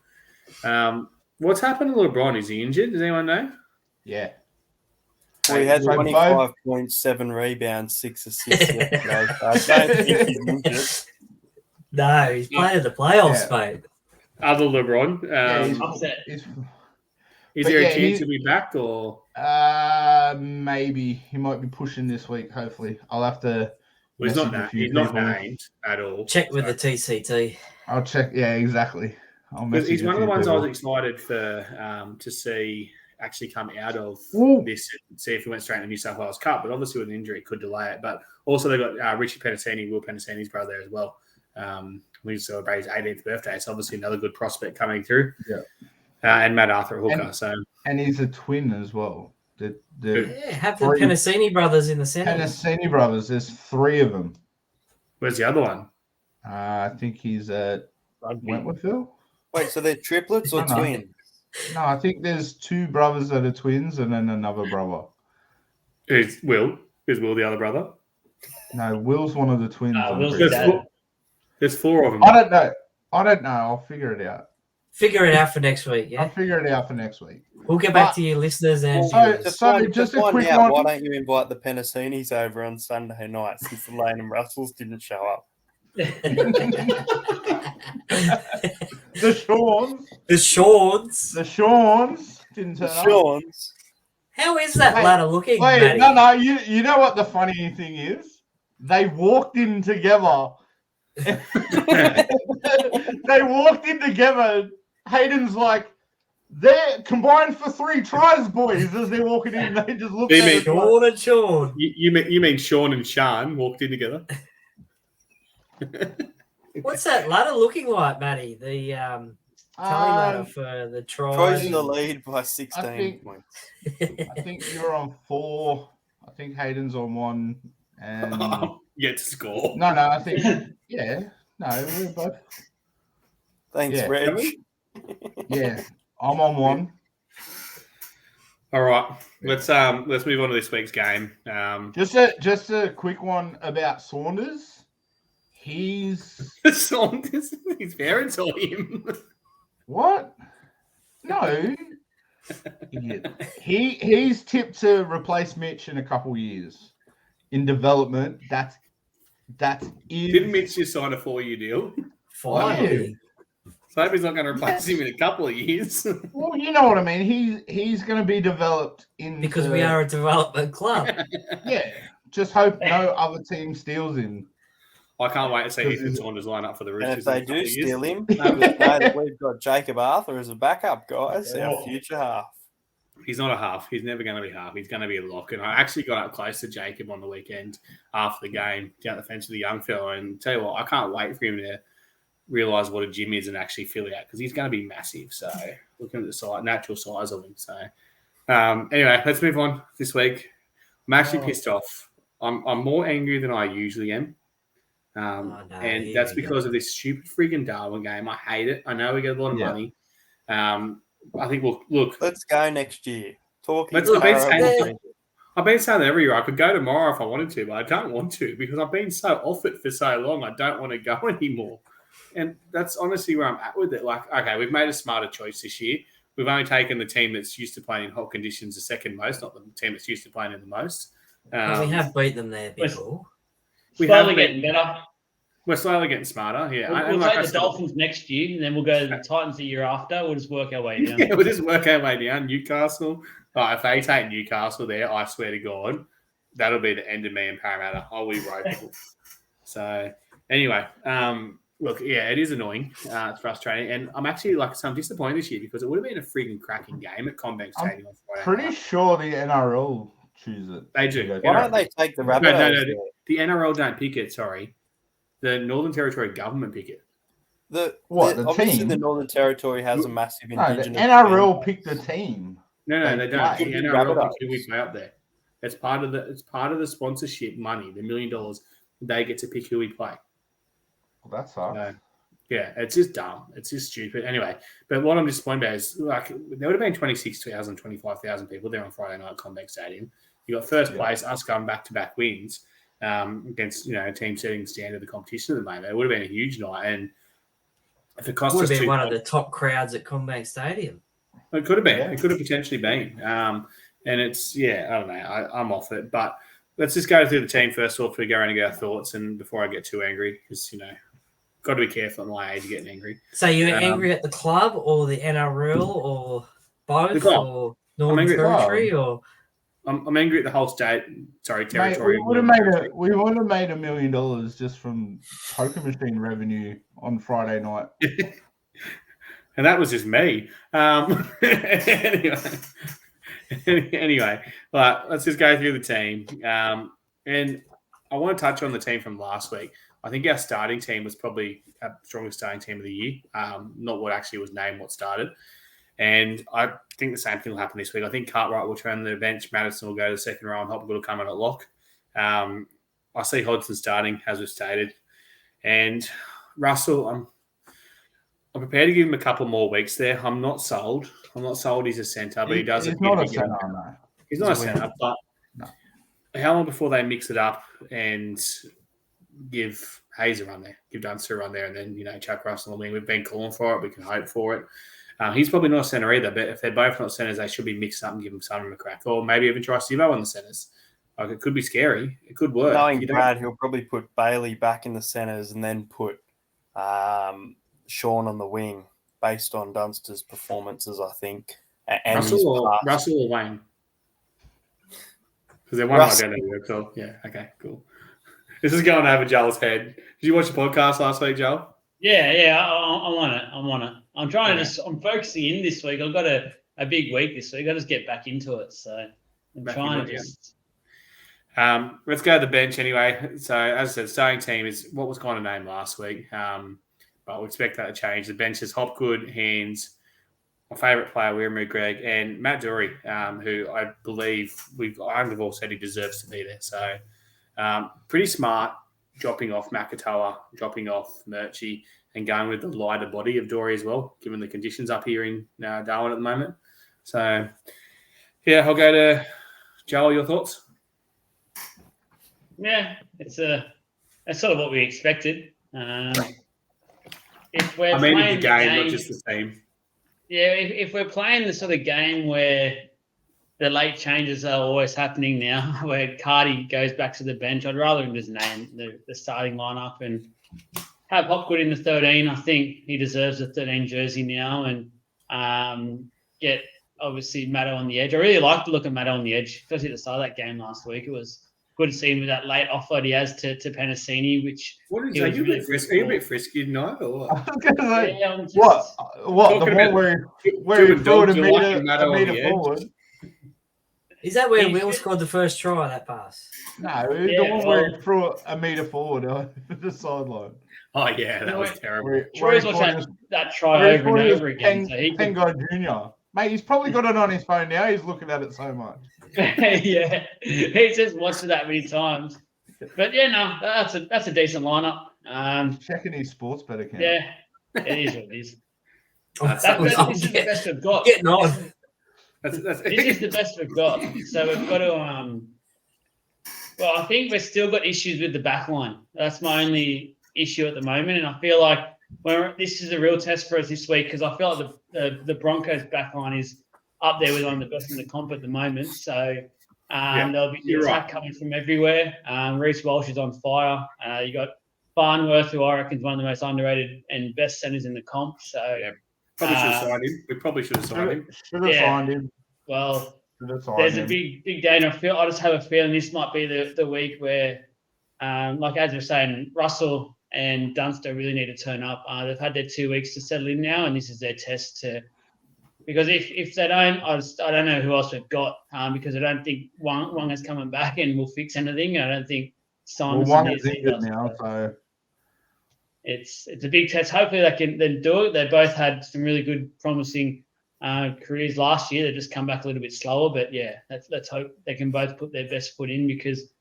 [SPEAKER 2] What's happened to LeBron? Is he injured? Does anyone know?
[SPEAKER 3] Yeah.
[SPEAKER 4] Well, he had 25.7 rebounds, 6 assists yesterday. I don't think he's injured.
[SPEAKER 1] No, he's playing the playoffs, mate.
[SPEAKER 2] Other LeBron. Is there a chance he'll be back or?
[SPEAKER 3] Maybe he might be pushing this week. Hopefully, I'll have to.
[SPEAKER 2] Well, he's not named at all.
[SPEAKER 1] Check with the TCT.
[SPEAKER 3] I'll check. Yeah, exactly.
[SPEAKER 2] He's one of the ones I was excited for to see actually come out of this and see if he went straight to the New South Wales Cup. But obviously with an injury, it could delay it. But also they've got Richie Penasini, Will Penasini's brother there as well. We celebrate his 18th birthday. It's obviously another good prospect coming through.
[SPEAKER 3] Yeah.
[SPEAKER 2] And Matt Arthur at hooker. And
[SPEAKER 3] he's a twin as well.
[SPEAKER 1] Have the
[SPEAKER 3] three
[SPEAKER 1] Penasini brothers in the centre.
[SPEAKER 3] Penasini brothers. There's 3 of them.
[SPEAKER 2] Where's the other one?
[SPEAKER 3] I think he's at Wentworthville.
[SPEAKER 4] Wait, so they're triplets or
[SPEAKER 3] No.
[SPEAKER 4] twins?
[SPEAKER 3] No, I think there's 2 brothers that are twins and then another brother.
[SPEAKER 2] Who's Will? Is Will the other brother?
[SPEAKER 3] No, Will's one of the twins.
[SPEAKER 5] Will's
[SPEAKER 3] pretty
[SPEAKER 5] dad.
[SPEAKER 3] sure.
[SPEAKER 2] There's 4 of them.
[SPEAKER 3] I don't know. I'll figure it out.
[SPEAKER 1] Figure it out for next week,
[SPEAKER 3] I'll
[SPEAKER 1] yeah?
[SPEAKER 3] figure it out for next week.
[SPEAKER 1] We'll get back to you listeners and
[SPEAKER 3] So-
[SPEAKER 1] viewers.
[SPEAKER 3] just a
[SPEAKER 4] find
[SPEAKER 3] quick
[SPEAKER 4] out,
[SPEAKER 3] one.
[SPEAKER 4] why don't you invite the Penasinis over on Sunday night since the Lane and Russells didn't show up?
[SPEAKER 3] The Shawns.
[SPEAKER 1] The Shawns.
[SPEAKER 3] The Shawns didn't turn up.
[SPEAKER 4] Shawns.
[SPEAKER 1] How is that
[SPEAKER 3] Wait,
[SPEAKER 1] ladder looking,
[SPEAKER 3] Wait,
[SPEAKER 1] Matty?
[SPEAKER 3] no. You know what the funny thing is? They walked in together. They walked in together. Hayden's like, they're combined for 3 tries, boys. As they're walking in, they just look
[SPEAKER 2] You
[SPEAKER 3] at
[SPEAKER 2] mean
[SPEAKER 3] it. like,
[SPEAKER 1] Sean and Sean.
[SPEAKER 2] You mean Sean and Sean walked in together?
[SPEAKER 1] What's that ladder looking like, Matty? The tally ladder for the tries.
[SPEAKER 4] Troy's in the lead by 16
[SPEAKER 3] think-
[SPEAKER 4] points.
[SPEAKER 3] I think you're on 4. I think Hayden's on 1. And
[SPEAKER 2] Yet to score.
[SPEAKER 3] no, I think yeah. No, we're both.
[SPEAKER 4] Thanks,
[SPEAKER 3] Yeah.
[SPEAKER 4] Reg.
[SPEAKER 3] Yeah, I'm on 1.
[SPEAKER 2] All right, let's move on to this week's game.
[SPEAKER 3] Just a quick one about Saunders. He's
[SPEAKER 2] Saunders, his parents or him?
[SPEAKER 3] what? No, idiot. He's tipped to replace Mitch in a couple years in development. That's
[SPEAKER 2] Didn't Mitch just sign a 4-year deal?
[SPEAKER 1] Finally.
[SPEAKER 2] So I hope he's not going to replace him in a couple of years.
[SPEAKER 3] Well, you know what I mean. He's going to be developed in
[SPEAKER 1] Because we are a development club.
[SPEAKER 3] Yeah. Just hope no other team steals him.
[SPEAKER 2] I can't wait to see Ethan Saunders line up for the
[SPEAKER 4] And
[SPEAKER 2] Roosters.
[SPEAKER 4] if they
[SPEAKER 2] in a couple
[SPEAKER 4] do
[SPEAKER 2] of years.
[SPEAKER 4] steal him, know that we've got Jacob Arthur as a backup, guys, our future half.
[SPEAKER 2] He's not a half. He's never going to be half. He's going to be a lock. And I actually got up close to Jacob on the weekend after the game, down the fence with a young fella. And tell you what, I can't wait for him to realise what a gym is and actually fill it out because he's going to be massive. So looking at the size, natural size of him. So anyway, let's move on this week. I'm actually pissed off. I'm more angry than I usually am. And that's because of this stupid friggin' Darwin game. I hate it. I know we get a lot of money. I think we'll look.
[SPEAKER 4] Let's go next year. I've
[SPEAKER 2] been saying that every year. I could go tomorrow if I wanted to, but I don't want to because I've been so off it for so long. I don't want to go anymore. And that's honestly where I'm at with it. Like, okay, we've made a smarter choice this year. We've only taken the team that's used to playing in hot conditions the second most, not the team that's used to playing in the most.
[SPEAKER 1] We have beat them there before.
[SPEAKER 5] Slowly getting better.
[SPEAKER 2] We're slowly getting smarter. Yeah,
[SPEAKER 5] We'll take the Dolphins next year, and then we'll go to the Titans the year after. We'll just work our way down.
[SPEAKER 2] Yeah, we'll just work our way down. Newcastle. If they take Newcastle there, I swear to God, that'll be the end of me and Parramatta. I'll be ropeable. So anyway, look, yeah, it is annoying. It's frustrating, and I'm actually I'm disappointed this year because it would have been a freaking cracking game at CommBank Stadium on Friday.
[SPEAKER 3] Pretty sure the NRL choose it.
[SPEAKER 2] They do.
[SPEAKER 4] Why don't they take the Rabbitohs?
[SPEAKER 2] No. The NRL don't pick it. Sorry, the Northern Territory government pick it.
[SPEAKER 4] Obviously,
[SPEAKER 3] team?
[SPEAKER 4] the Northern Territory has a massive
[SPEAKER 3] No, the
[SPEAKER 4] Indigenous.
[SPEAKER 3] NRL picked the team.
[SPEAKER 2] No, they don't.
[SPEAKER 3] play.
[SPEAKER 2] The NRL pick who we play up there. It's part of the sponsorship money, the $1 million. They get to pick who we play.
[SPEAKER 3] Well, that sucks.
[SPEAKER 2] Yeah, it's just dumb. It's just stupid. Anyway, but what I'm disappointed about is there would have been 26,000, 25,000 people there on Friday night at CommBank Stadium. You got first place, us going back-to-back wins against a team setting the standard of the competition at the moment. It would have been a huge night, and if it cost
[SPEAKER 1] Would
[SPEAKER 2] us
[SPEAKER 1] have been one of the top crowds at CommBank Stadium.
[SPEAKER 2] it could have been. It could have potentially been. And it's I don't know. I'm off it, but let's just go through the team first of all before we go around and get our thoughts, and before I get too angry because got to be careful at my age of getting angry.
[SPEAKER 1] So you're angry at the club or the NRL or both
[SPEAKER 2] The club.
[SPEAKER 1] or Northern Territory or
[SPEAKER 2] I'm angry at the whole state. Sorry,
[SPEAKER 3] Mate,
[SPEAKER 2] territory.
[SPEAKER 3] we would have made $1 million just from poker machine revenue on Friday night.
[SPEAKER 2] And that was just me. Anyway, but let's just go through the team. And I want to touch on the team from last week. I think our starting team was probably our strongest starting team of the year. Not what actually was named, what started. And I think the same thing will happen this week. I think Cartwright will turn the bench. Madison will go to the second row, and Hopgood will come in at lock. I see Hodgson starting, as we've stated. And Russell, I'm prepared to give him a couple more weeks there. I'm not sold. I'm not sold he's a centre, but he does
[SPEAKER 3] He's
[SPEAKER 2] appear
[SPEAKER 3] not
[SPEAKER 2] to
[SPEAKER 3] a
[SPEAKER 2] be
[SPEAKER 3] centre,
[SPEAKER 2] getting-
[SPEAKER 3] no.
[SPEAKER 2] He's not a centre, but how long before they mix it up and give Hayes a run there, give Dunster a run there, and then, chuck Russell on the wing? We've been calling for it. We can hope for it. He's probably not a centre either, but if they're both not centres, they should be mixed up and give them some a crack. Or maybe even try Sivo on the centres. Like, it could be scary. It could work.
[SPEAKER 4] Knowing Brad, he'll probably put Bailey back in the centres and then put Sean on the wing based on Dunster's performances, I think. And
[SPEAKER 2] Russell or Wayne? Because they're one identity. So, yeah, okay, cool. This is going over Joel's head. Did you watch the podcast last week, Joel?
[SPEAKER 5] Yeah, I'm on it. I'm trying to I'm focusing in this week. I've got a big week this week. I just get back into it. So I'm trying to just.
[SPEAKER 2] Let's go to the bench anyway. So, as I said, starting team is what was kind of named last week. But we expect that to change. The bench is Hopgood, Hands, my favourite player, William Greg, and Matt Dury, who I believe I've all said he deserves to be there. So, pretty smart dropping off Makatoa, dropping off Murchie, and going with the lighter body of Dory as well, given the conditions up here in Darwin at the moment. So, yeah, I'll go to Joel. Your thoughts?
[SPEAKER 5] Yeah, it's sort of what we expected. If we're
[SPEAKER 2] the
[SPEAKER 5] playing
[SPEAKER 2] game, not just the team.
[SPEAKER 5] Yeah, if we're playing the sort of game where the late changes are always happening now, where Cardi goes back to the bench, I'd rather him just name the starting lineup and have Hopgood in the 13. I think he deserves a 13 jersey now, and get obviously Matto on the edge. I really like the look of Matto on the edge, especially at the start of that game last week. It was good to see him with that late offload he has to Penasini, which
[SPEAKER 2] what is that? Are you a bit frisky tonight, or what?
[SPEAKER 3] I was going to say,
[SPEAKER 5] yeah,
[SPEAKER 3] what? The one where he threw it a meter forward.
[SPEAKER 1] Is that where Will scored the first try on that pass?
[SPEAKER 3] No, the one where he threw it a meter forward on the sideline.
[SPEAKER 2] Oh, yeah, that was terrible.
[SPEAKER 5] Troy's watched that try over and over again.
[SPEAKER 3] Tengo Jr. Mate, he's probably got it on his phone now. He's looking at it so much.
[SPEAKER 5] Yeah, he's just watched it that many times. But yeah, no, that's a decent lineup.
[SPEAKER 3] Checking his sports bet account.
[SPEAKER 5] Yeah, it is what it is. This is the best we've got.
[SPEAKER 1] Getting on.
[SPEAKER 5] This is the best we've got. So we've got to. Well, I think we've still got issues with the back line. That's my only issue at the moment, and I feel like this is a real test for us this week because I feel like the Broncos back line is up there with one of the best in the comp at the moment. So there'll be attack coming from everywhere. Reece Walsh is on fire. You got Farnworth, who I reckon is one of the most underrated and best centres in the comp. So
[SPEAKER 2] probably should have signed him. We probably should have signed him.
[SPEAKER 3] Should have signed him.
[SPEAKER 5] Well, there's a big day, and I just have a feeling this might be the week where, like as you're saying, Russell and Dunster really need to turn up. They've had their 2 weeks to settle in now, and this is their test to. Because if they don't, I don't know who else we've got. Because I don't think Wang is coming back and will fix anything. I don't think Simonson
[SPEAKER 3] Wang is injured now, so
[SPEAKER 5] it's a big test. Hopefully they can then do it. They both had some really good, promising careers last year. They just come back a little bit slower, but yeah, let's hope they can both put their best foot in because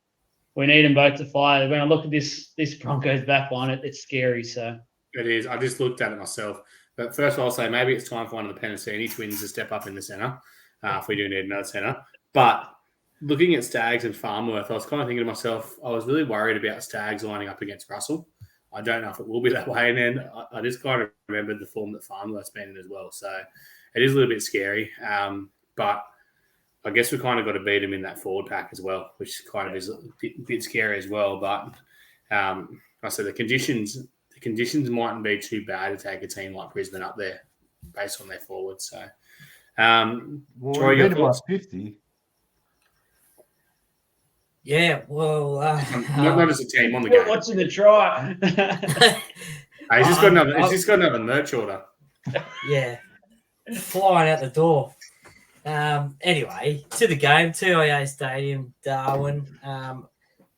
[SPEAKER 5] we need them both to fire. When I look at this Broncos back line, it's scary. So
[SPEAKER 2] it is. I just looked at it myself. But first of all, I'll say maybe it's time for one of the Penasini twins to step up in the centre if we do need another centre. But looking at Staggs and Farnworth, I was kind of thinking to myself, I was really worried about Staggs lining up against Russell. I don't know if it will be that way. And then I just kind of remembered the form that Farnworth's been in as well. So it is a little bit scary. But I guess we kind of got to beat him in that forward pack as well, which kind of is a bit scary as well. But I said the conditions mightn't be too bad to take a team like Brisbane up there based on their forwards. So, Troy, your thoughts?
[SPEAKER 3] 50.
[SPEAKER 1] Yeah, well,
[SPEAKER 2] not as a team on the game.
[SPEAKER 5] Watching the try.
[SPEAKER 2] He's just got another merch order.
[SPEAKER 1] Yeah, flying out the door. Anyway, to the game, TIA Stadium, Darwin.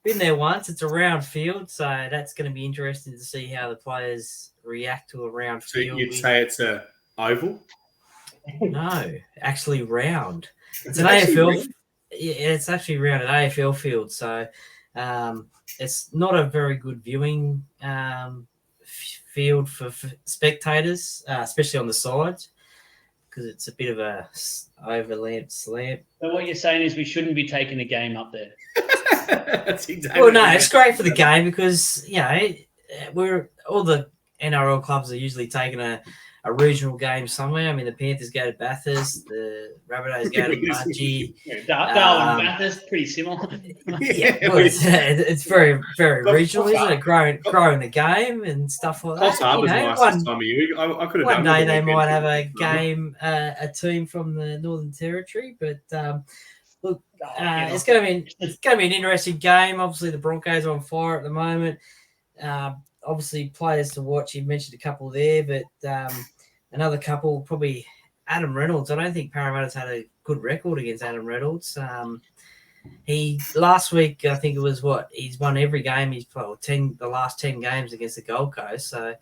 [SPEAKER 1] Been there once. It's a round field, so that's going to be interesting to see how the players react to a round field.
[SPEAKER 2] So you'd say it's a oval?
[SPEAKER 1] No, actually round. It's an
[SPEAKER 2] Actually,
[SPEAKER 1] AFL.
[SPEAKER 2] really?
[SPEAKER 1] Yeah, it's actually around an AFL field, so it's not a very good viewing field for spectators, especially on the sides, because it's a bit of a overland slant.
[SPEAKER 5] So what you're saying is we shouldn't be taking a game up there.
[SPEAKER 2] That's exactly.
[SPEAKER 1] Well, no, it's great for the game because we're all the NRL clubs are usually taking a regional game somewhere. I mean, the Panthers go to Bathurst, the Rabbitohs go to Mudgee.
[SPEAKER 5] Yeah, Darwin Bathurst, pretty similar.
[SPEAKER 1] Yeah, well, it's very, very regional, isn't it? Growing the game and stuff like
[SPEAKER 2] Coffs
[SPEAKER 1] that.
[SPEAKER 2] Harbour's nice this time of year. I could have
[SPEAKER 1] One
[SPEAKER 2] done
[SPEAKER 1] day
[SPEAKER 2] with a
[SPEAKER 1] they
[SPEAKER 2] weekend
[SPEAKER 1] might have
[SPEAKER 2] trip
[SPEAKER 1] a
[SPEAKER 2] to Coffs Harbour.
[SPEAKER 1] game, a team from the Northern Territory, but look,
[SPEAKER 5] Yeah.
[SPEAKER 1] it's going to be an interesting game. Obviously, the Broncos are on fire at the moment. Obviously, players to watch. You mentioned a couple there, but another couple probably Adam Reynolds. I don't think Parramatta's had a good record against Adam Reynolds. He last week, I think it was he's won every game he's played, the last 10 games against the Gold Coast. So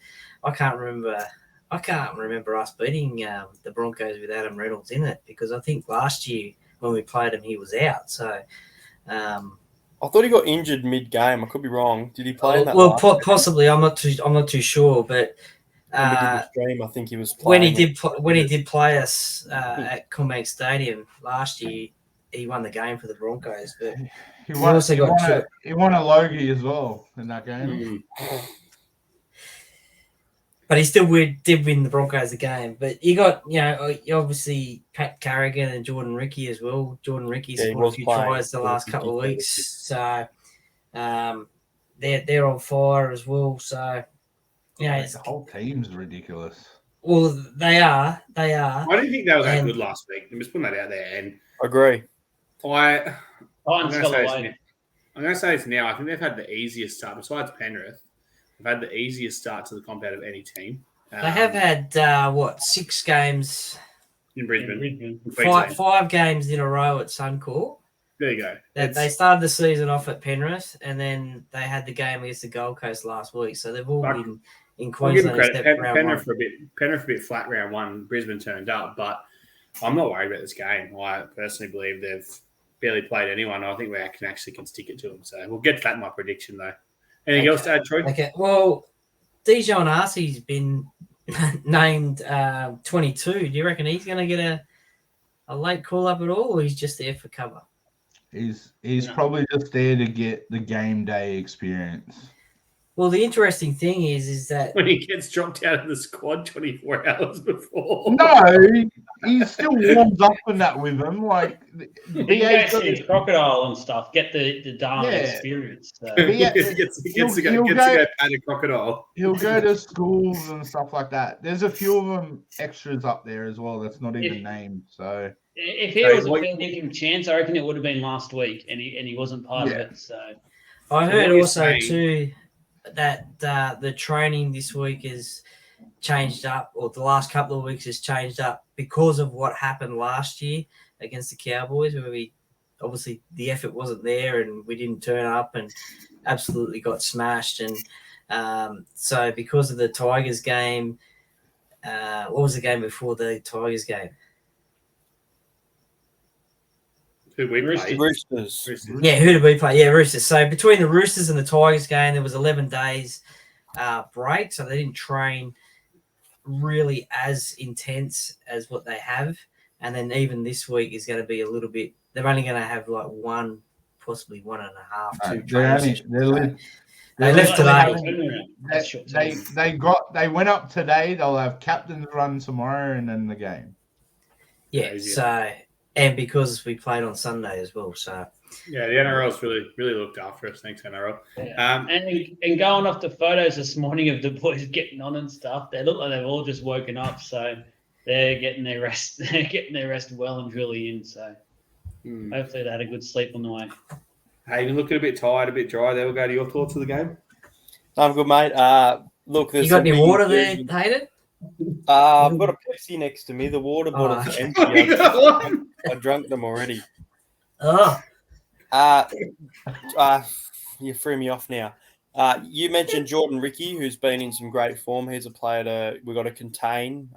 [SPEAKER 1] I can't remember us beating the Broncos with Adam Reynolds in it, because I think last year when we played him, he was out. So
[SPEAKER 4] I thought he got injured mid-game. I could be wrong. Did he play in that?
[SPEAKER 1] Well, possibly. I'm not too sure, but
[SPEAKER 4] the stream, I think he was
[SPEAKER 1] when
[SPEAKER 4] playing.
[SPEAKER 1] he did play us at Combank Stadium last year, he won the game for the Broncos. But
[SPEAKER 3] he won a Logie as well in that game.
[SPEAKER 1] But he still did win the Broncos the game. But you got, obviously Pat Carrigan and Jordan Ricky as well. Jordan Ricky's scored a few tries the last couple of weeks. So they're on fire as well. So,
[SPEAKER 3] the whole team's ridiculous.
[SPEAKER 1] Well, they are. I
[SPEAKER 2] didn't think they were that good last week. I'm just putting that out there. And
[SPEAKER 4] agree.
[SPEAKER 2] I'm going
[SPEAKER 5] away.
[SPEAKER 2] to say this now. I think they've had the easiest start, besides Penrith. They've had the easiest start to the comp out of any team.
[SPEAKER 1] They have had 6 games
[SPEAKER 2] in Brisbane?
[SPEAKER 1] Five games in a row at Suncorp.
[SPEAKER 2] There you go.
[SPEAKER 1] They started the season off at Penrith, and then they had the game against the Gold Coast last week. So they've all been in Queensland.
[SPEAKER 2] Penrith a bit flat round one. Brisbane turned up, but I'm not worried about this game. I personally believe they've barely played anyone. I think we can stick it to them. So we'll get to that in my prediction, though. Anything else to add, Troy?
[SPEAKER 1] Okay. Well, Dijon Arcee's been named 22. Do you reckon he's going to get a late call up at all, or he's just there for cover?
[SPEAKER 3] He's probably just there to get the game day experience.
[SPEAKER 1] Well, the interesting thing is that
[SPEAKER 2] when he gets dropped out of the squad 24 hours before.
[SPEAKER 3] No, he still warms up in that with him. Like
[SPEAKER 5] he goes to the crocodile and stuff. Get the Darwin experience. So.
[SPEAKER 2] He gets to go pat a crocodile.
[SPEAKER 3] He'll go to schools and stuff like that. There's a few of them extras up there as well. That's not even named. So
[SPEAKER 5] if he was a fair thinking chance, I reckon it would have been last week, and he wasn't part of it. So
[SPEAKER 1] I heard also too that the training this week is changed up, or the last couple of weeks has changed up because of what happened last year against the Cowboys, where we obviously the effort wasn't there and we didn't turn up and absolutely got smashed. And so because of the Tigers game, what was the game before the Tigers game?
[SPEAKER 2] Roosters.
[SPEAKER 1] Yeah, who did we play? Yeah, Roosters. So between the Roosters and the Tigers game, there was 11 days break, so they didn't train really as intense as what they have. And then even this week is going to be a little bit. They're only going to have like one, possibly 1.5, 2 trains. They left today.
[SPEAKER 3] They went up today. They'll have captain's run tomorrow, and then the game.
[SPEAKER 1] Yeah. So. And because we played on Sunday as well, so
[SPEAKER 2] yeah, the NRL's really looked after us. Thanks, NRL.
[SPEAKER 5] Yeah. And going off the photos this morning of the boys getting on and stuff, they look like they've all just woken up, so they're getting their rest. They're getting their rest well and truly in. So hopefully they had a good sleep on the way.
[SPEAKER 2] Hey, you're looking a bit tired, a bit dry. There, we'll go to your thoughts of the game.
[SPEAKER 4] I'm good, mate. Look,
[SPEAKER 1] you got any water there, Hayden?
[SPEAKER 4] I've got a Pepsi next to me. The water bottles are empty. I drank them already. You threw me off now. You mentioned Jordan Ricky, who's been in some great form. He's a player we've got to contain.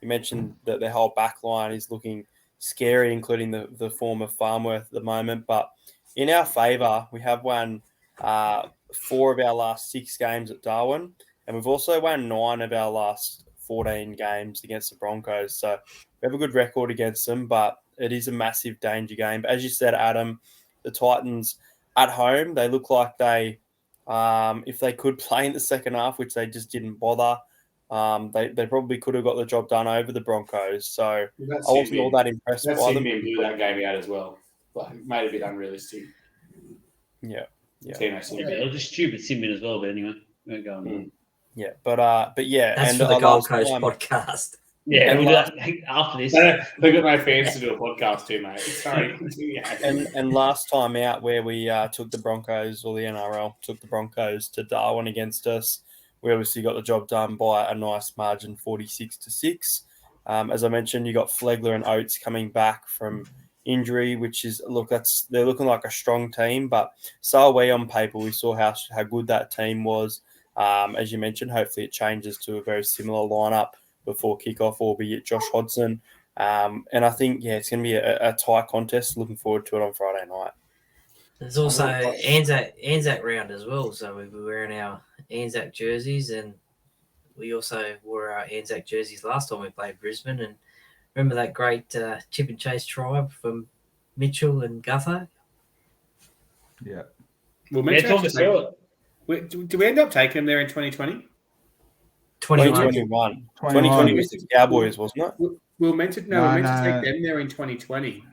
[SPEAKER 4] You mentioned that their whole back line is looking scary, including the form of Farmworth at the moment. But in our favour, we have won 4 of our last 6 games at Darwin, and we've also won 9 of our last 14 games against the Broncos. So we have a good record against them, but it is a massive danger game. But as you said, Adam, the Titans at home, they look like they, if they could play in the second half, which they just didn't bother, they probably could have got the job done over the Broncos. So I wasn't all that impressed
[SPEAKER 2] That
[SPEAKER 4] by them.
[SPEAKER 2] Sydney blew that game out as well. Like, made it a bit unrealistic.
[SPEAKER 4] Yeah.
[SPEAKER 5] Yeah, it was just stupid Simbin as well, but anyway, we're going on.
[SPEAKER 4] Yeah, but yeah,
[SPEAKER 1] That's
[SPEAKER 4] and
[SPEAKER 1] for the Gold
[SPEAKER 4] last
[SPEAKER 1] Coast
[SPEAKER 4] time-
[SPEAKER 1] podcast.
[SPEAKER 5] Yeah,
[SPEAKER 4] And
[SPEAKER 5] we'll do
[SPEAKER 4] last-
[SPEAKER 5] that after this.
[SPEAKER 2] They've got no fans to do a podcast too, mate. Sorry.
[SPEAKER 4] And last time out where we took the Broncos, or the NRL took the Broncos to Darwin against us, we obviously got the job done by a nice margin, 46-6. As I mentioned, you got Flegler and Oates coming back from injury, which is they're looking like a strong team. But so are we on paper. We saw how good that team was. As you mentioned, hopefully it changes to a very similar lineup before kickoff, albeit Josh Hodgson. And I think, it's going to be a tight contest. Looking forward to it on Friday night.
[SPEAKER 1] There's also Anzac round as well, so we'll be wearing our Anzac jerseys, and we also wore our Anzac jerseys last time we played Brisbane. And remember that great chip and chase tribe from Mitchell and Gutho?
[SPEAKER 3] Yeah.
[SPEAKER 2] Well,
[SPEAKER 5] Yeah, talk us through it.
[SPEAKER 2] do we end up taking them there in 2020?
[SPEAKER 1] 21.
[SPEAKER 4] 2020 was the Cowboys, wasn't it?
[SPEAKER 2] We were meant to to take them there in 2020.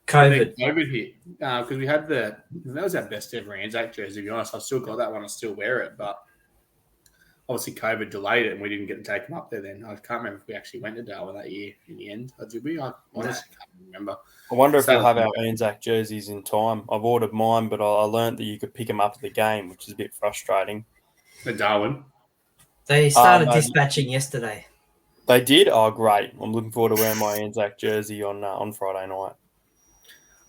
[SPEAKER 1] COVID.
[SPEAKER 2] COVID hit because we had that was our best ever Anzac jersey. To be honest, I've still got that one. I still wear it, but obviously COVID delayed it, and we didn't get to take them up there. Then I can't remember if we actually went to Darwin that year in the end. Did we? I honestly can't remember.
[SPEAKER 4] I wonder if we'll have our Anzac jerseys in time. I've ordered mine, but I learned that you could pick them up at the game, which is a bit frustrating.
[SPEAKER 2] At Darwin.
[SPEAKER 1] They started dispatching yesterday.
[SPEAKER 4] They did? Oh, great. I'm looking forward to wearing my Anzac jersey on Friday night.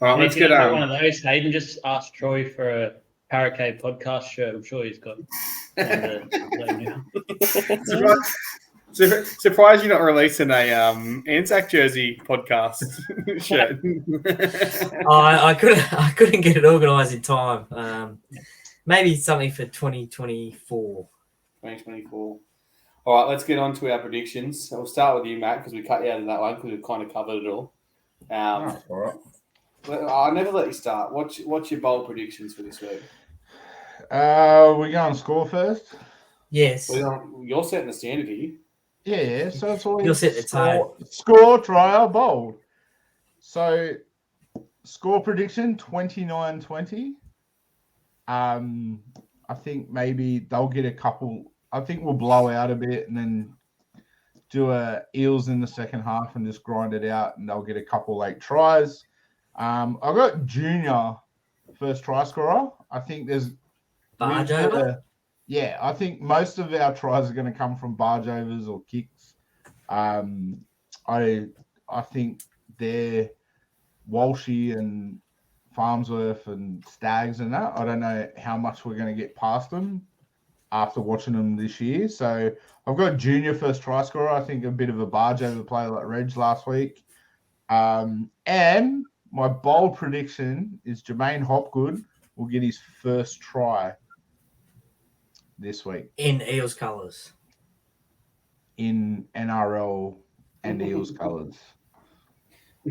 [SPEAKER 2] All right, let's get
[SPEAKER 5] one of those. Hayden, just ask Troy for a Parra podcast shirt. I'm sure he's got
[SPEAKER 2] Surprised you're not releasing a Anzac jersey podcast shirt.
[SPEAKER 1] I couldn't get it organised in time. Maybe something for 2024.
[SPEAKER 2] 2024. All right, let's get on to our predictions. We'll start with you, Matt, because we cut you out of that one because we've kind of covered it all.
[SPEAKER 3] All right.
[SPEAKER 2] I'll never let you start. What's your bold predictions for this week?
[SPEAKER 3] We going to score first?
[SPEAKER 1] Yes.
[SPEAKER 2] Well, you're setting the standard here.
[SPEAKER 3] Yeah. So it's always
[SPEAKER 1] You'll set the tone.
[SPEAKER 3] Score, trial, bold. So score prediction 29-20. I think maybe they'll get a couple. I think we'll blow out a bit and then do a Eels in the second half and just grind it out, and they'll get a couple late tries. I've got Junior first try scorer. I think there's
[SPEAKER 1] Barge over?
[SPEAKER 3] Yeah, I think most of our tries are going to come from barge overs or kicks. I think they're Walshy and Farmsworth and Stags and that. I don't know how much we're going to get past them after watching them this year. So I've got Junior first try scorer. I think a bit of a barge over play like Reg last week. And my bold prediction is Jermaine Hopgood will get his first try this week.
[SPEAKER 1] In Eels colours.
[SPEAKER 3] In NRL and Eels colours.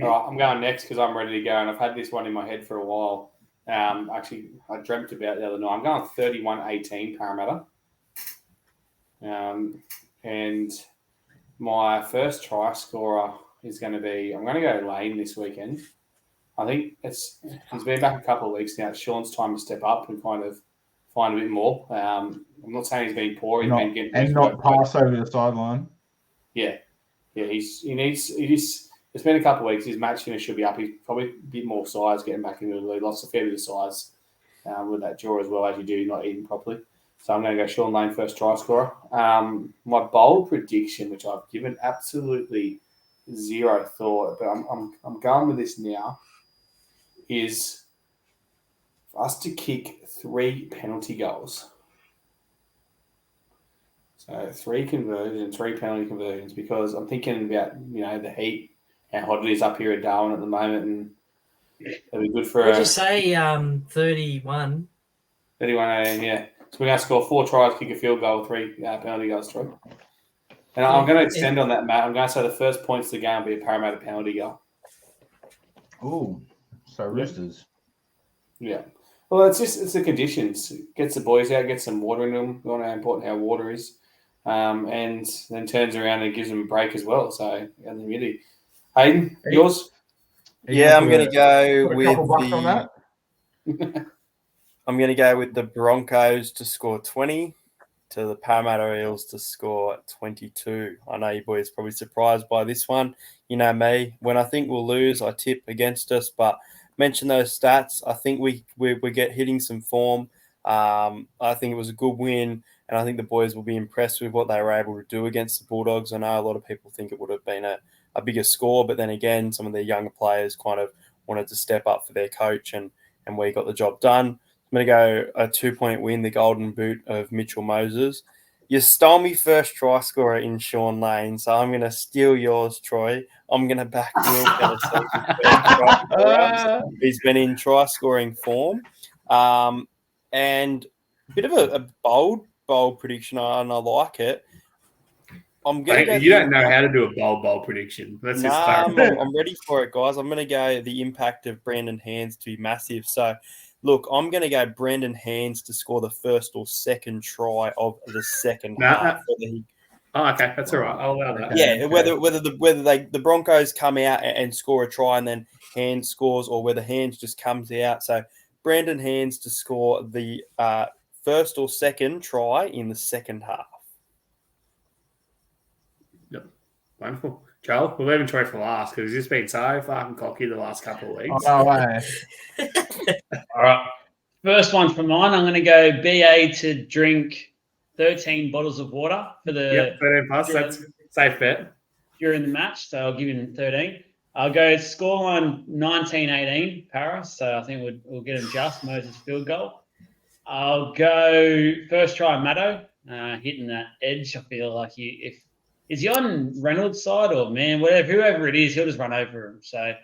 [SPEAKER 2] All right, I'm going next because I'm ready to go, and I've had this one in my head for a while. Actually, I dreamt about it the other night. I'm going 31-18 Parramatta. And my first try scorer is going to be, I'm going to go Lane this weekend. I think he's been back a couple of weeks now. It's Sean's time to step up and kind of find a bit more. I'm not saying he's been poor. He's been getting
[SPEAKER 3] not pass over the sideline.
[SPEAKER 2] Yeah. It's been a couple of weeks. His match finish should be up. He's probably a bit more size getting back into the league. Lots of fair bit of size with that jaw as well, as you do not eating properly. So I'm going to go Sean Lane first try scorer. My bold prediction, which I've given absolutely zero thought, but I'm going with this now, is for us to kick 3 penalty goals. So 3 conversions, 3 penalty conversions, because I'm thinking about, the heat, how hot it is up here at Darwin at the moment, and it'll be good for
[SPEAKER 1] What did you say? 31.
[SPEAKER 2] 31-18, yeah. So we're going to score 4 tries, kick a field goal, 3 penalty goals, Troy. And I'm going to extend on that, Matt. I'm going to say the first points of the game will be a Parramatta penalty goal.
[SPEAKER 3] Ooh, so Roosters.
[SPEAKER 2] Yeah. Well, it's the conditions. Gets the boys out, gets some water in them. We know how important our water is. And then turns around and gives them a break as well. So, and the humidity. Hayden, yours?
[SPEAKER 4] Yeah, I'm going to go
[SPEAKER 3] Put a
[SPEAKER 4] with
[SPEAKER 3] couple bucks on that.
[SPEAKER 4] I'm going to go with the Broncos to score 20 to the Parramatta Eels to score 22. I know you boys are probably surprised by this one. You know me. When I think we'll lose, I tip against us. But mention those stats. I think we get hitting some form. I think it was a good win. And I think the boys will be impressed with what they were able to do against the Bulldogs. I know a lot of people think it would have been a bigger score. But then again, some of the younger players kind of wanted to step up for their coach. And we got the job done. I'm going to go a 2-point win, the golden boot of Mitchell Moses. You stole me first try scorer in Sean Lane, so I'm going to steal yours, Troy. I'm going to back Will Kelly. He's been in try scoring form. And a bit of a bold prediction, and I like it. I'm going to go.
[SPEAKER 2] You don't know how to do a bold prediction. Let's just clarify.
[SPEAKER 4] I'm ready for it, guys. I'm going to go the impact of Brandon Hands to be massive. So, look, I'm going to go Brendan Hands to score the first or second try of the second half.
[SPEAKER 2] Okay, that's all right. I'll allow that.
[SPEAKER 4] Yeah, whether the Broncos come out and score a try and then Hands scores, or whether Hands just comes out. So Brandon Hands to score the first or second try in the second half.
[SPEAKER 2] Yep, wonderful. Joel, we'll leave Troy for last because he's just been so fucking cocky the last couple of weeks.
[SPEAKER 3] Oh, way.
[SPEAKER 5] All right. First one for mine, I'm going to go BA to drink 13 bottles of water for the
[SPEAKER 2] 13 plus. That's safe bet.
[SPEAKER 5] During the match, so I'll give him 13. I'll go scoreline 19-18 Parra, so I think we'll get him just Moses field goal. I'll go first try Matto, hitting that edge. I feel like is he on Reynolds' side or man, whoever it is, he'll just run over him. So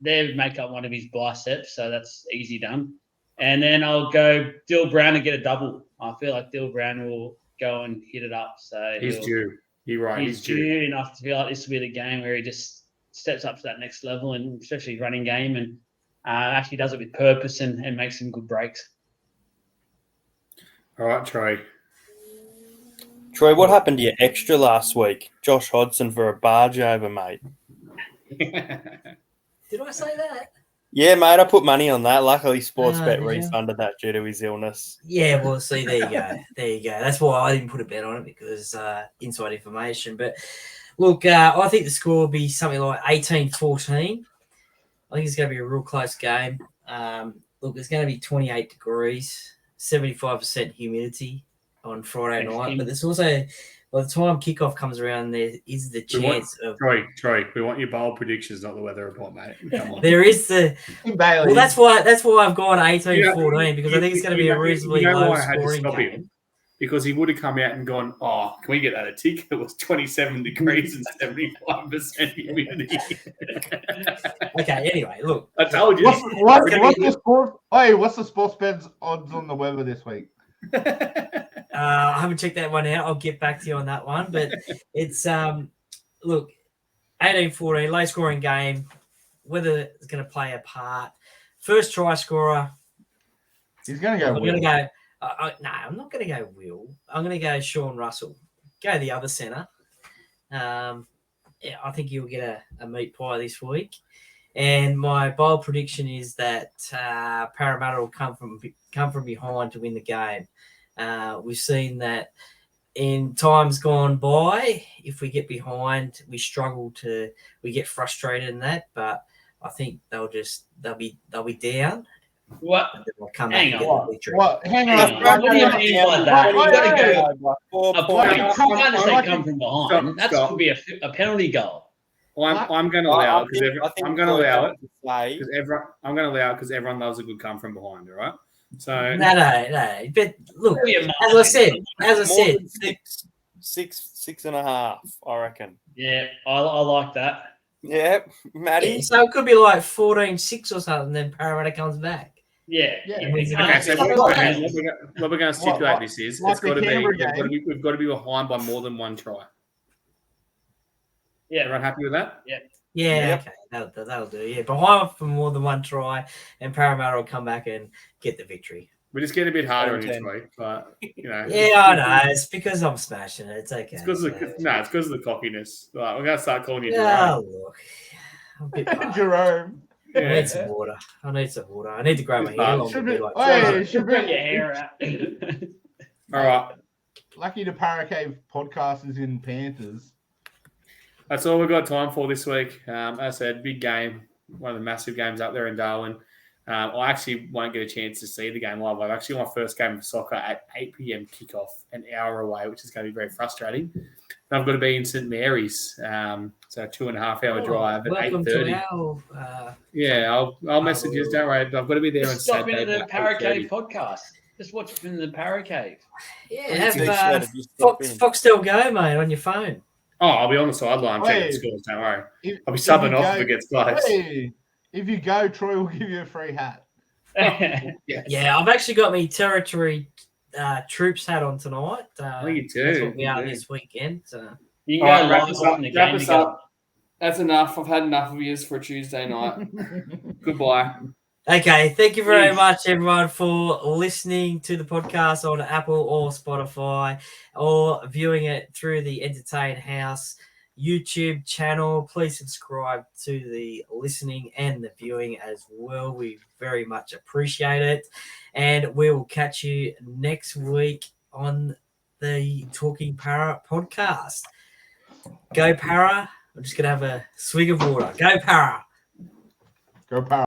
[SPEAKER 5] they make up one of his biceps, so that's easy done. And then I'll go Dill Brown to get a double. I feel like Dill Brown will go and hit it up. So
[SPEAKER 2] he's due. You're right.
[SPEAKER 5] He's due enough to feel like this will be the game where he just steps up to that next level, and especially running game, and actually does it with purpose and makes some good breaks.
[SPEAKER 2] All right, Troy.
[SPEAKER 4] Troy, what happened to your extra last week? Josh Hodgson for a barge over, mate.
[SPEAKER 1] Did I say that?
[SPEAKER 4] Yeah, mate, I put money on that. Luckily, Sportsbet refunded that due to his illness.
[SPEAKER 1] Yeah, well, see, there you go. There you go. That's why I didn't put a bet on it, because inside information. But look, I think the score will be something like 18-14. I think it's going to be a real close game. Look, it's going to be 28 degrees, 75% humidity on Friday night. But there's also, by the time kickoff comes around, there is the chance of
[SPEAKER 2] Troy. We want your bold predictions, not the weather report, mate. Come on.
[SPEAKER 1] There is the well. That's why I've gone 18-14, because I think it's going to be a reasonably low scoring game.
[SPEAKER 2] Because he would have come out and gone, "Oh, can we get that a tick?" It was 27 degrees and 75% humidity.
[SPEAKER 1] Okay. Anyway, look.
[SPEAKER 2] I told you.
[SPEAKER 3] What's the sport? Hey, what's the Sportsbet's odds on the weather this week?
[SPEAKER 1] I haven't checked that one out. I'll get back to you on that one. But it's look, 18-14, low scoring game. Weather is going to play a part. First try scorer.
[SPEAKER 3] He's going to go.
[SPEAKER 1] I'm going to go. No, I'm not going to go Will. I'm going to go Sean Russell. Go the other centre. I think he'll get a meat pie this week. And my bold prediction is that Parramatta will come from behind to win the game. We've seen that in times gone by. If we get behind, we get frustrated in that. But I think they'll be down.
[SPEAKER 5] What?
[SPEAKER 1] Hang on.
[SPEAKER 3] Hang on.
[SPEAKER 5] What do you mean by that? You've got to go. A point. Come from behind. That could be a penalty goal.
[SPEAKER 2] Well, I'm going to allow it because everyone loves a good come from behind. All right. So
[SPEAKER 1] No. But look,
[SPEAKER 5] Maybe a
[SPEAKER 1] as I said,
[SPEAKER 4] More than six and a half, I reckon.
[SPEAKER 5] Yeah, I like that.
[SPEAKER 4] Yeah, Matty.
[SPEAKER 1] yeah, so it could be like 14-6 or something. Then Parramatta comes back.
[SPEAKER 5] Yeah.
[SPEAKER 3] Yeah.
[SPEAKER 5] we
[SPEAKER 1] Okay,
[SPEAKER 5] can't
[SPEAKER 2] so
[SPEAKER 5] have
[SPEAKER 1] what
[SPEAKER 2] what
[SPEAKER 1] about
[SPEAKER 2] we're going to stipulate this is
[SPEAKER 3] like
[SPEAKER 2] it's got to
[SPEAKER 3] the
[SPEAKER 2] be
[SPEAKER 3] Canberra
[SPEAKER 2] we've got to be behind by more than one try.
[SPEAKER 5] Yeah.
[SPEAKER 2] Everyone happy with that?
[SPEAKER 1] Yeah,
[SPEAKER 4] Yep.
[SPEAKER 1] okay, that'll do. Yeah, behind for more than one try, and Parramatta will come back and get the victory.
[SPEAKER 2] We just get a bit harder on each
[SPEAKER 4] 10.
[SPEAKER 2] week, but you know.
[SPEAKER 1] Yeah, I know. It's because I'm smashing it. It's okay.
[SPEAKER 2] It's because of it's because of the cockiness. Like, we're going to start calling you
[SPEAKER 1] Yeah,
[SPEAKER 2] Jerome.
[SPEAKER 1] look, I'm a bit parched.
[SPEAKER 3] Jerome.
[SPEAKER 1] I
[SPEAKER 2] Yeah.
[SPEAKER 1] need some water. I need to grow my
[SPEAKER 2] It's
[SPEAKER 1] hair
[SPEAKER 2] fine.
[SPEAKER 1] long.
[SPEAKER 3] Should
[SPEAKER 1] To be
[SPEAKER 3] be,
[SPEAKER 1] like,
[SPEAKER 3] hey, should
[SPEAKER 5] Bring
[SPEAKER 3] be
[SPEAKER 5] your hair out.
[SPEAKER 2] All right.
[SPEAKER 3] lucky the Parra Cave podcast is in Panthers.
[SPEAKER 2] That's all we've got time for this week. As I said, big game, one of the massive games up there in Darwin. I actually won't get a chance to see the game live. I've actually my first game of soccer at 8 p.m. kickoff, an hour away, which is going to be very frustrating. And I've got to be in St Mary's, so a 2.5 hour drive at
[SPEAKER 1] welcome
[SPEAKER 2] 8:30.
[SPEAKER 1] to our.
[SPEAKER 2] Yeah, I'll message you. Don't worry, I've got to be there on
[SPEAKER 5] Just stop
[SPEAKER 2] Saturday.
[SPEAKER 5] into the
[SPEAKER 2] at
[SPEAKER 5] Parra
[SPEAKER 2] 8:30.
[SPEAKER 5] Cave podcast. Just watch it from the Parra Cave.
[SPEAKER 1] Yeah, have
[SPEAKER 4] Appreciate it. Just stop in.
[SPEAKER 1] Foxtel Go, mate, on your phone.
[SPEAKER 2] Oh, I'll be on the sideline checking the
[SPEAKER 3] Hey.
[SPEAKER 2] scores. Don't worry.
[SPEAKER 3] If
[SPEAKER 2] I'll be
[SPEAKER 3] you
[SPEAKER 2] subbing off
[SPEAKER 3] go-
[SPEAKER 2] if it gets close.
[SPEAKER 3] Hey, if you go, Troy will give you a free hat.
[SPEAKER 2] Yes.
[SPEAKER 1] Yeah, I've actually got my territory troops hat on tonight.
[SPEAKER 2] Oh, you do.
[SPEAKER 1] That's what we
[SPEAKER 2] You
[SPEAKER 1] are
[SPEAKER 2] do.
[SPEAKER 1] this weekend. So.
[SPEAKER 5] You can
[SPEAKER 2] All
[SPEAKER 5] go
[SPEAKER 2] right, wrap
[SPEAKER 5] live
[SPEAKER 2] us
[SPEAKER 5] watching the
[SPEAKER 2] up. Wrap
[SPEAKER 5] game
[SPEAKER 2] us
[SPEAKER 5] together.
[SPEAKER 2] up. That's enough. I've had enough of yous for a Tuesday night. Goodbye.
[SPEAKER 1] Okay, thank you very
[SPEAKER 5] Yes.
[SPEAKER 1] much, everyone, for listening to the podcast on Apple or Spotify or viewing it through the Entertain House YouTube channel. Please subscribe to the listening and the viewing as well. We very much appreciate it. And we will catch you next week on the Talking Parra podcast. Go Parra. I'm just going to have a swig of water. Go Parra.
[SPEAKER 3] Go Parra.